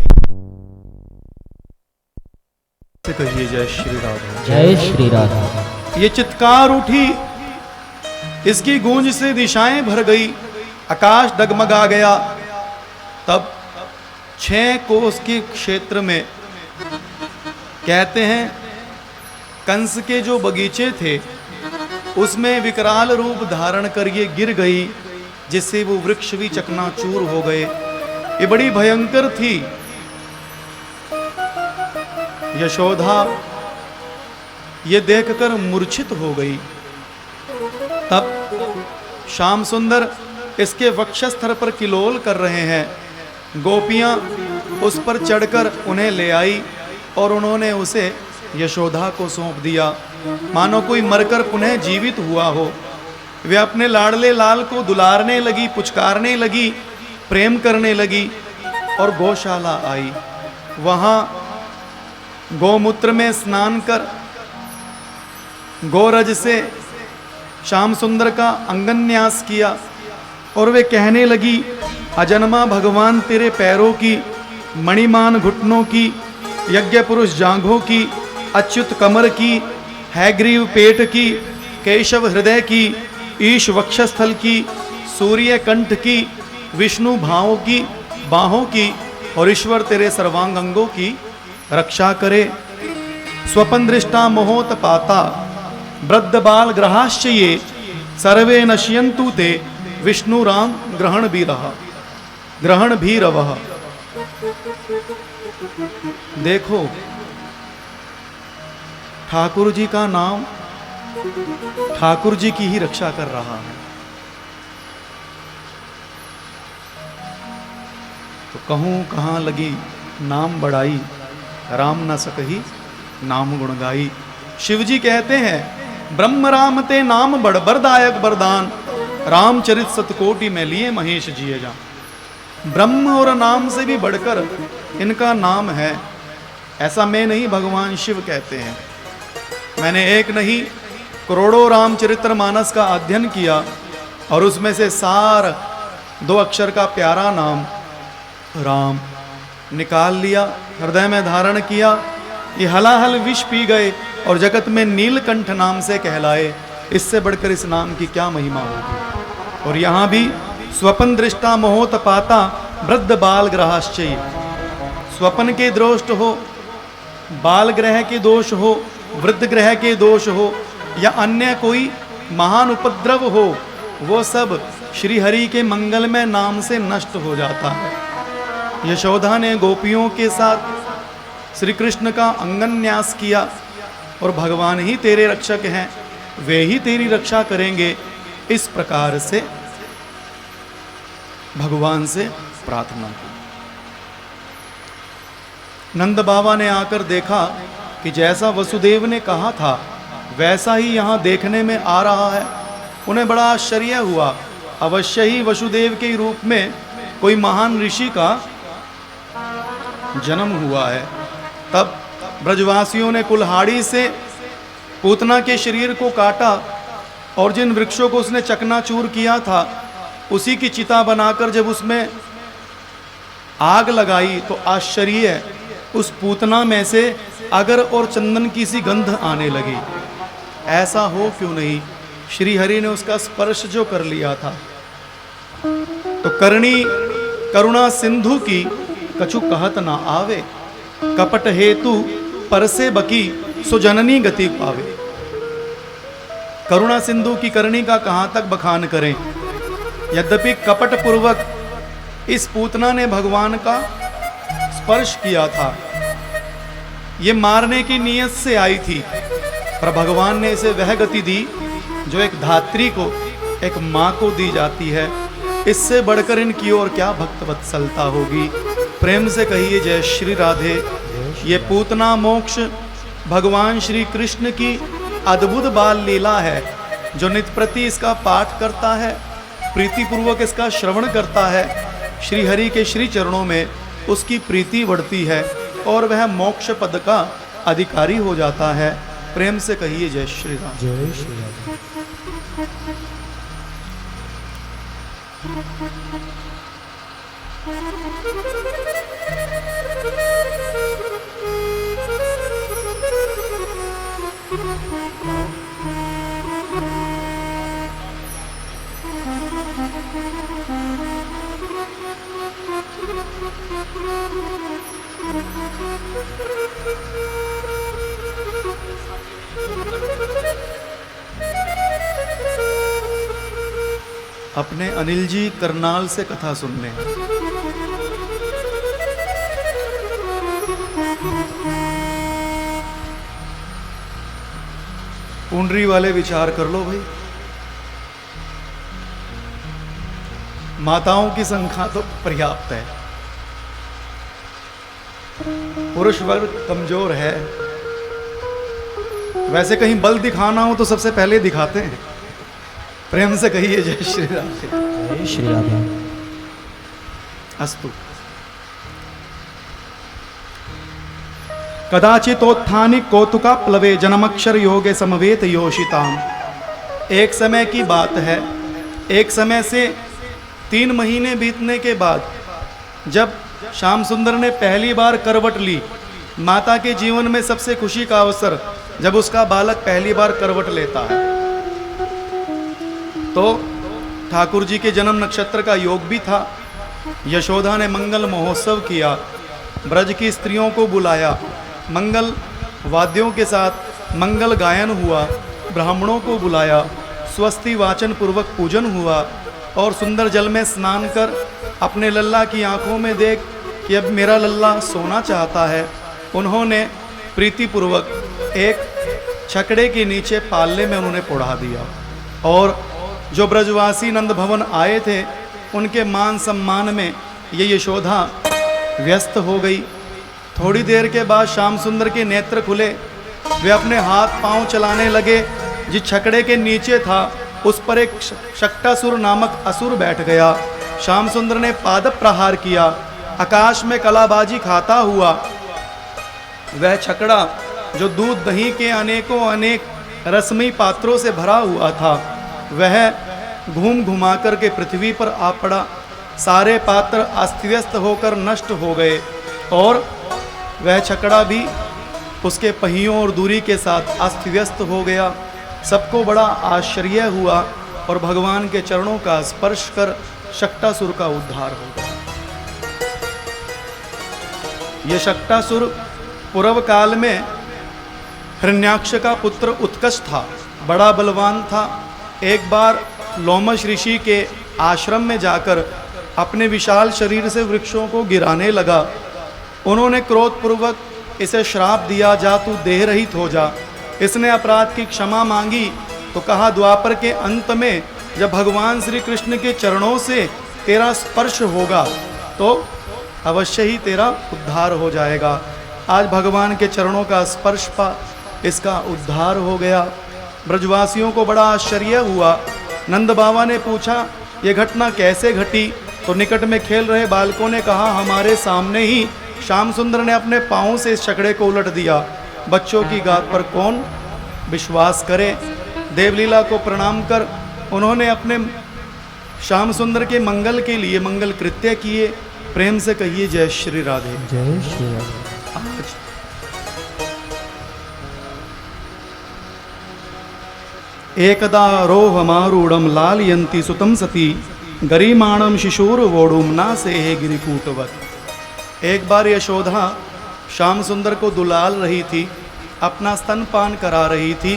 कहिए जय श्री राधा, जय श्री राधा। ये चित्कार उठी, इसकी गूंज से दिशाएं भर गई, आकाश डगमगा गया। तब 6 कोस के क्षेत्र में कहते हैं कंस के जो बगीचे थे उसमें विकराल रूप धारण कर ये गिर गई, जिससे वो वृक्ष भी चकनाचूर हो गए। ये बड़ी भयंकर थी। यशोदा ये देखकर मूर्छित हो गई। तब श्याम सुंदर इसके वक्षस्थल पर किलोल कर रहे हैं। गोपियां उस पर चढ़कर उन्हें ले आई और उन्होंने उसे यशोदा को सौंप दिया, मानो कोई मरकर पुनः जीवित हुआ हो। वे अपने लाडले लाल को दुलारने लगी, पुचकारने लगी, प्रेम करने लगी और गौशाला आई। वहां गौमूत्र में स्नान कर गोरज से श्याम सुंदर का अंगन्यास किया और वे कहने लगी, अजन्मा भगवान तेरे पैरों की, मणिमान घुटनों की, यज्ञ पुरुष जांघों की, अच्युत कमर की, हैग्रीव पेट की, केशव हृदय की, ईश वक्षस्थल की, सूर्य कंठ की, विष्णु भावों की, बाहों की और ईश्वर तेरे सर्वांग अंगों की रक्षा करे। स्वपन दृष्टा मोहोत पाता, वृद्ध बाल ग्रहाश्च ये, सर्वे नश्यन्तु ते, विष्णु राम ग्रहण भी रहा, ग्रहण भी रवः। देखो ठाकुर जी का नाम ठाकुर जी की ही रक्षा कर रहा है। तो कहूं कहां लगी नाम बढ़ाई, राम न सकही नाम गुण गाई। शिव जी कहते हैं, ब्रह्म राम ते नाम बड़ बरदायक वरदान, रामचरित सतकोटि में लिए महेश जिए जा। ब्रह्म और नाम से भी बढ़कर इनका नाम है, ऐसा मैं नहीं, भगवान शिव कहते हैं। मैंने एक नहीं करोड़ों रामचरितमानस का अध्ययन किया और उसमें से सार 2 अक्षर का प्यारा नाम राम निकाल लिया, हृदय में धारण किया। ये हलाहल विष पी गए और जगत में नीलकंठ नाम से कहलाए। इससे बढ़कर इस नाम की क्या महिमा होगी। और यहाँ भी स्वपन दृष्टा मोहोत पाता, वृद्ध बाल ग्रहाश्चय। स्वपन के दृष्ट हो, बाल ग्रह के दोष हो, वृद्ध ग्रह के दोष हो या अन्य कोई महान उपद्रव हो, वो सब श्री हरि के मंगलमय नाम से नष्ट हो जाता है। यशोदा ने गोपियों के साथ श्री कृष्ण का अंगन्यास किया और भगवान ही तेरे रक्षक हैं, वे ही तेरी रक्षा करेंगे। इस प्रकार से भगवान से प्रार्थना की। नंद बाबा ने आकर देखा कि जैसा वसुदेव ने कहा था वैसा ही यहाँ देखने में आ रहा है। उन्हें बड़ा आश्चर्य हुआ। अवश्य ही वसुदेव के रूप में कोई महान ऋषि का जन्म हुआ है। तब ब्रजवासियों ने कुल्हाड़ी से पूतना के शरीर को काटा और जिन वृक्षों को उसने चकनाचूर किया था उसी की चिता बनाकर जब उसमें आग लगाई तो आश्चर्य, उस पूतना में से अगर और चंदन की सी गंध आने लगी। ऐसा हो क्यों नहीं, श्री हरि ने उसका स्पर्श जो कर लिया था। तो करणी करुणा सिंधु की कछु कहत ना आवे, कपट हेतु परसे बकी सो जननी गति पावे। करुणा सिंधु की करणी का कहाँ तक बखान करें। यद्यपि कपट पूर्वक इस पूतना ने भगवान का स्पर्श किया था, ये मारने की नीयत से आई थी, पर भगवान ने इसे वह गति दी जो एक धात्री को, एक माँ को दी जाती है। इससे बढ़कर इनकी ओर क्या भक्त वत्सलता होगी। प्रेम से कहिए जय श्री राधे। ये पूतना मोक्ष भगवान श्री कृष्ण की अद्भुत बाल लीला है। जो नित्य प्रति इसका पाठ करता है, प्रीतिपूर्वक इसका श्रवण करता है, श्री हरि के श्री चरणों में उसकी प्रीति बढ़ती है और वह मोक्ष पद का अधिकारी हो जाता है। प्रेम से कहिए जय श्री राम। जय श्री राम। अपने अनिल जी करनाल से कथा सुनने। पुंडरी वाले विचार कर लो भाई, माताओं की संख्या तो पर्याप्त है, पुरुष वर्ग कमजोर है। वैसे कहीं बल दिखाना हो तो सबसे पहले दिखाते हैं। प्रेम से कहिए जय श्री राम। जय श्री राम। अस्तु। कदाचितोत्थानि कौतुका प्लवे जनमक्षर योगे समवेत योषिताम। एक समय की बात है, एक समय से 3 महीने बीतने के बाद जब श्याम सुंदर ने पहली बार करवट ली, माता के जीवन में सबसे खुशी का अवसर जब उसका बालक पहली बार करवट लेता है, तो ठाकुर जी के जन्म नक्षत्र का योग भी था। यशोदा ने मंगल महोत्सव किया, ब्रज की स्त्रियों को बुलाया, मंगल वाद्यों के साथ मंगल गायन हुआ, ब्राह्मणों को बुलाया, स्वस्ति वाचन पूर्वक पूजन हुआ और सुंदर जल में स्नान कर अपने लल्ला की आंखों में देख कि अब मेरा लल्ला सोना चाहता है, उन्होंने प्रीतिपूर्वक एक छकड़े के नीचे पालने में उन्होंने पुढ़ा दिया। और जो ब्रजवासी नंद भवन आए थे उनके मान सम्मान में ये यशोदा व्यस्त हो गई। थोड़ी देर के बाद श्याम सुंदर के नेत्र खुले, वे अपने हाथ पांव चलाने लगे। जिस छकड़े के नीचे था उस पर एक शक्टासुर नामक असुर बैठ गया। श्याम सुंदर ने पाद प्रहार किया, आकाश में कलाबाजी खाता हुआ वह छकड़ा जो दूध दही के अनेक रसमयी पात्रों से भरा हुआ था, वह घूम घुमा कर के पृथ्वी पर आ पड़ा। सारे पात्र अस्तव्यस्त होकर नष्ट हो गए और वह छकड़ा भी उसके पहियों और दूरी के साथ अस्तव्यस्त हो गया। सबको बड़ा आश्चर्य हुआ और भगवान के चरणों का स्पर्श कर शक्टासुर का उद्धार हो गया। यह शक्टासुर पूर्व काल में हिरण्याक्ष का पुत्र उत्कच था, बड़ा बलवान था। एक बार लोमश ऋषि के आश्रम में जाकर अपने विशाल शरीर से वृक्षों को गिराने लगा। उन्होंने क्रोधपूर्वक इसे श्राप दिया, जा तू देह रहित हो जा। इसने अपराध की क्षमा मांगी तो कहा, द्वापर के अंत में जब भगवान श्री कृष्ण के चरणों से तेरा स्पर्श होगा तो अवश्य ही तेरा उद्धार हो जाएगा। आज भगवान के चरणों का स्पर्श पा इसका उद्धार हो गया। ब्रजवासियों को बड़ा आश्चर्य हुआ। नंद बाबा ने पूछा, ये घटना कैसे घटी? तो निकट में खेल रहे बालकों ने कहा, हमारे सामने ही श्याम सुंदर ने अपने पाँव से इस छकड़े को उलट दिया। बच्चों की बात पर कौन विश्वास करे? देवलीला को प्रणाम कर उन्होंने अपने श्याम सुंदर के मंगल के लिए मंगल कृत्य किए। प्रेम से कहिए जय श्री राधे। जय श्री राधे। आज एकदा रोहमारूढ़ लालयन्ती सुतं सती गरिमाणं शिशुर्वोढुं नासेहे गिरिकूटवत्। एक बार यशोदा श्याम सुंदर को दुलाल रही थी, अपना स्तनपान करा रही थी।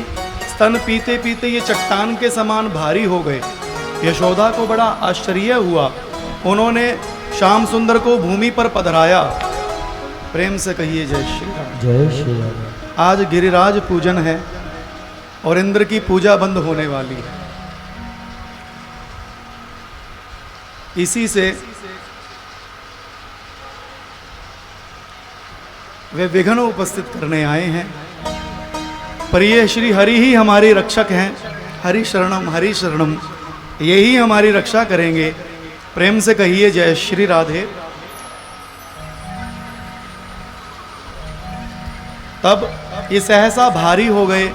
स्तन पीते पीते ये चट्टान के समान भारी हो गए। यशोदा को बड़ा आश्चर्य हुआ। उन्होंने श्याम सुंदर को भूमि पर पधराया। प्रेम से कहिए जय श्री राम। जय श्री राम। आज गिरिराज पूजन है और इंद्र की पूजा बंद होने वाली है। इसी से वे विघ्न उपस्थित करने आए हैं। पर ये श्री हरि ही हमारे रक्षक हैं। हरि शरणम, यही हमारी रक्षा करेंगे। प्रेम से कहिए जय श्री राधे। तब ये सहसा भारी हो गए।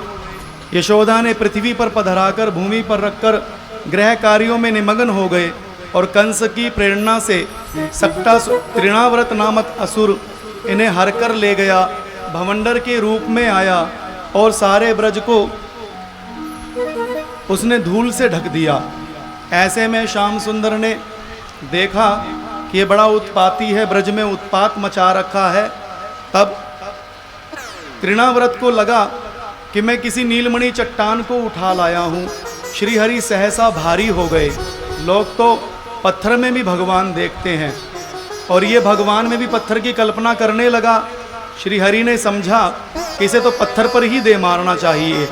यशोदा ने पृथ्वी पर पधराकर भूमि पर रखकर गृह कार्यों में निमग्न हो गए और कंस की प्रेरणा से सक्टा तृणाव्रत नामक असुर इन्हें हरकर ले गया, भवंडर के रूप में आया और सारे ब्रज को उसने धूल से ढक दिया। ऐसे में श्याम सुंदर ने देखा कि ये बड़ा उत्पाती है, ब्रज में उत्पात मचा रखा है। तब तृणाव्रत को लगा कि मैं किसी नीलमणि चट्टान को उठा लाया हूँ। श्रीहरि सहसा भारी हो गए। लोग तो पत्थर में भी भगवान देखते हैं और ये भगवान में भी पत्थर की कल्पना करने लगा। श्रीहरि ने समझा कि इसे तो पत्थर पर ही दे मारना चाहिए,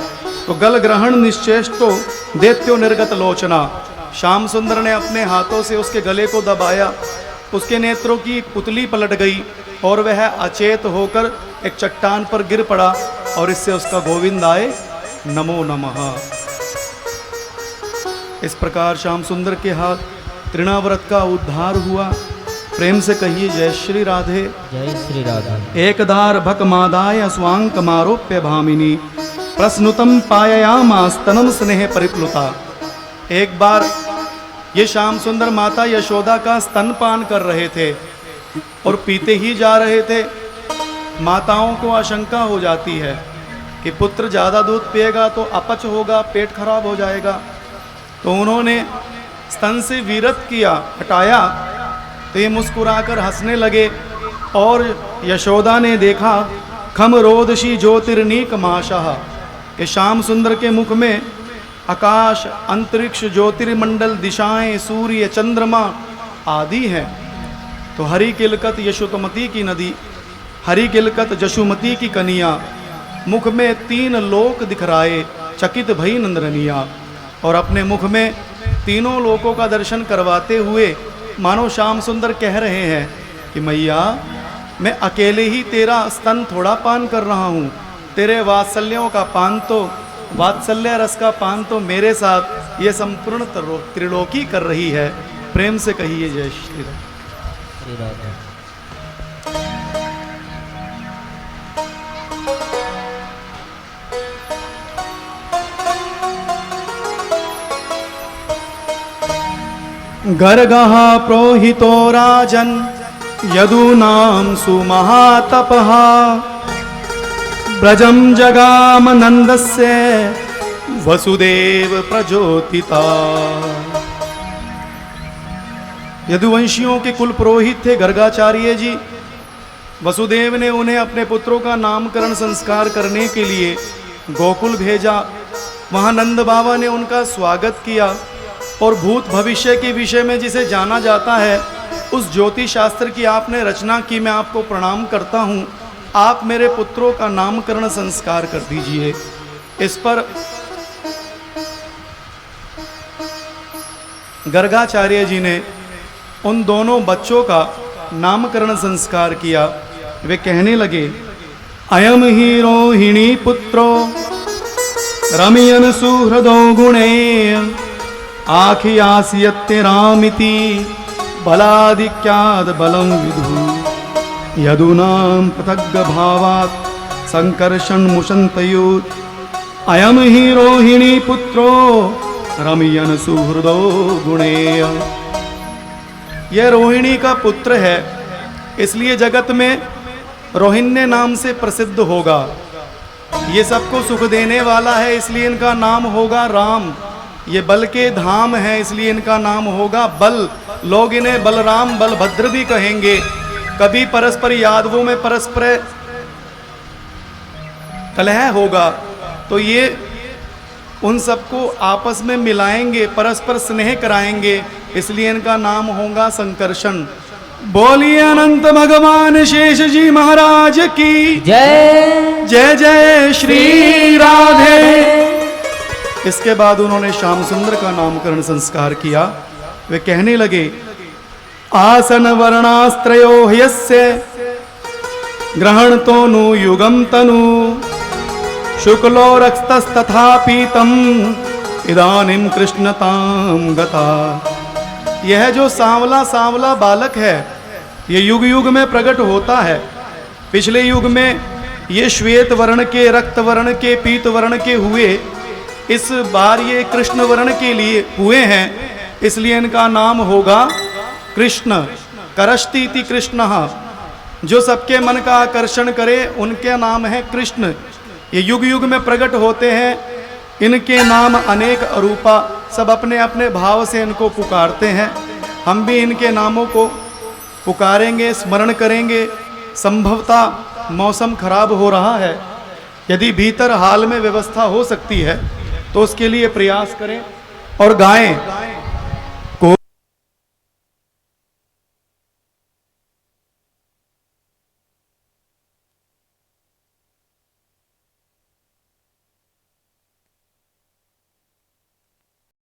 तो गल ग्रहण निश्चेष्टो दैत्यो निर्गत लोचना। श्याम सुंदर ने अपने हाथों से उसके गले को दबाया, उसके नेत्रों की पुतली पलट गई और वह अचेत होकर एक चट्टान पर गिर पड़ा और इससे उसका गोविंदाय नमो नमः। इस प्रकार श्याम सुंदर के हाथ तृणाव्रत का उद्धार हुआ। प्रेम से कहिए जय श्री राधे। जय श्री राधे। एकदार भकमादाय स्वांक मारोप्य भामिनी प्रश्नुतम पाययामास्तनम स्नेह परिप्लुता। एक बार ये श्याम सुंदर माता यशोदा का स्तनपान कर रहे थे और पीते ही जा रहे थे। माताओं को आशंका हो जाती है कि पुत्र ज़्यादा दूध पिएगा तो अपच होगा, पेट खराब हो जाएगा। तो उन्होंने स्तन से वीरत किया, हटाया, तो ये मुस्कुराकर हंसने लगे। और यशोदा ने देखा खम रोदशी ज्योतिर्नीक माशाह, कि श्याम सुंदर के मुख में आकाश, अंतरिक्ष, ज्योतिर्मंडल, दिशाएं, सूर्य, चंद्रमा आदि हैं। तो हरि किलकत यशोतमती की नदी, हरि किलकत जशुमती की कनिया, मुख में 3 लोक दिखराए, चकित भई नंदरनिया। और अपने मुख में तीनों लोकों का दर्शन करवाते हुए मानो श्याम सुंदर कह रहे हैं कि मैया मैं अकेले ही तेरा स्तन थोड़ा पान कर रहा हूँ, तेरे वात्सल्यों का पान तो, वात्सल्य रस का पान तो मेरे साथ ये संपूर्ण त्रिलोकी कर रही है। प्रेम से कहिए जय श्री राधे। गर्गः प्रोहितो राजन् यदूनां सुमहातपः ब्रजं जगाम नन्दस्य वसुदेव प्रज्योतिता। यदुवंशियों के कुल पुरोहित थे गर्गाचार्य जी। वसुदेव ने उन्हें अपने पुत्रों का नामकरण संस्कार करने के लिए गोकुल भेजा। वहाँ नंद बाबा ने उनका स्वागत किया और भूत भविष्य के विषय में जिसे जाना जाता है उस ज्योतिष शास्त्र की आपने रचना की। मैं आपको प्रणाम करता हूँ, आप मेरे पुत्रों का नामकरण संस्कार कर दीजिए। इस पर गर्गाचार्य जी ने उन दोनों बच्चों का नामकरण संस्कार किया। वे कहने लगे अयम ही रोहिणी पुत्रो रमयन सुहृदो गुणे आखियास्यत्य रामिति बलादिक्याद बलं विदु यदूनां पृथग् भावात् संकर्षण मुशन्तयोत् अयम ही रोहिणी पुत्रो रमयन सुहृदो गुणे। यह रोहिणी का पुत्र है, इसलिए जगत में रोहिण्य नाम से प्रसिद्ध होगा। ये सबको सुख देने वाला है, इसलिए इनका नाम होगा राम। ये बल के धाम है, इसलिए इनका नाम होगा बल। लोग इन्हें बलराम बलभद्र भी कहेंगे। कभी परस्पर यादवों में परस्पर कलह होगा तो ये उन सबको आपस में मिलाएंगे, परस्पर स्नेह कराएंगे, इसलिए इनका नाम होगा संकर्षण। बोलिए अनंत भगवान शेष जी महाराज की जय। जय जय श्री राधे। इसके बाद उन्होंने श्याम सुंदर का नामकरण संस्कार किया। वे कहने लगे आसन वर्णास्त्रयो ह्यस्य ग्रहण तो नु युगम तनु शुक्लो रक्तस्तथा पीतम इदानीम कृष्णताम गता। यह जो सांवला सांवला बालक है ये युग युग में प्रकट होता है। पिछले युग में ये श्वेत वर्ण के, रक्त वर्ण के, पीत वर्ण के हुए, इस बार ये कृष्ण वर्ण के लिए हुए हैं, इसलिए इनका नाम होगा कृष्ण। करष्टीति कृष्ण, जो सबके मन का आकर्षण करे उनके नाम है कृष्ण। ये युग युग में प्रकट होते हैं, इनके नाम अनेक अरूपा, सब अपने अपने भाव से इनको पुकारते हैं। हम भी इनके नामों को पुकारेंगे, स्मरण करेंगे। संभवतः मौसम खराब हो रहा है, यदि भीतर हाल में व्यवस्था हो सकती है तो उसके लिए प्रयास करें और गाएं।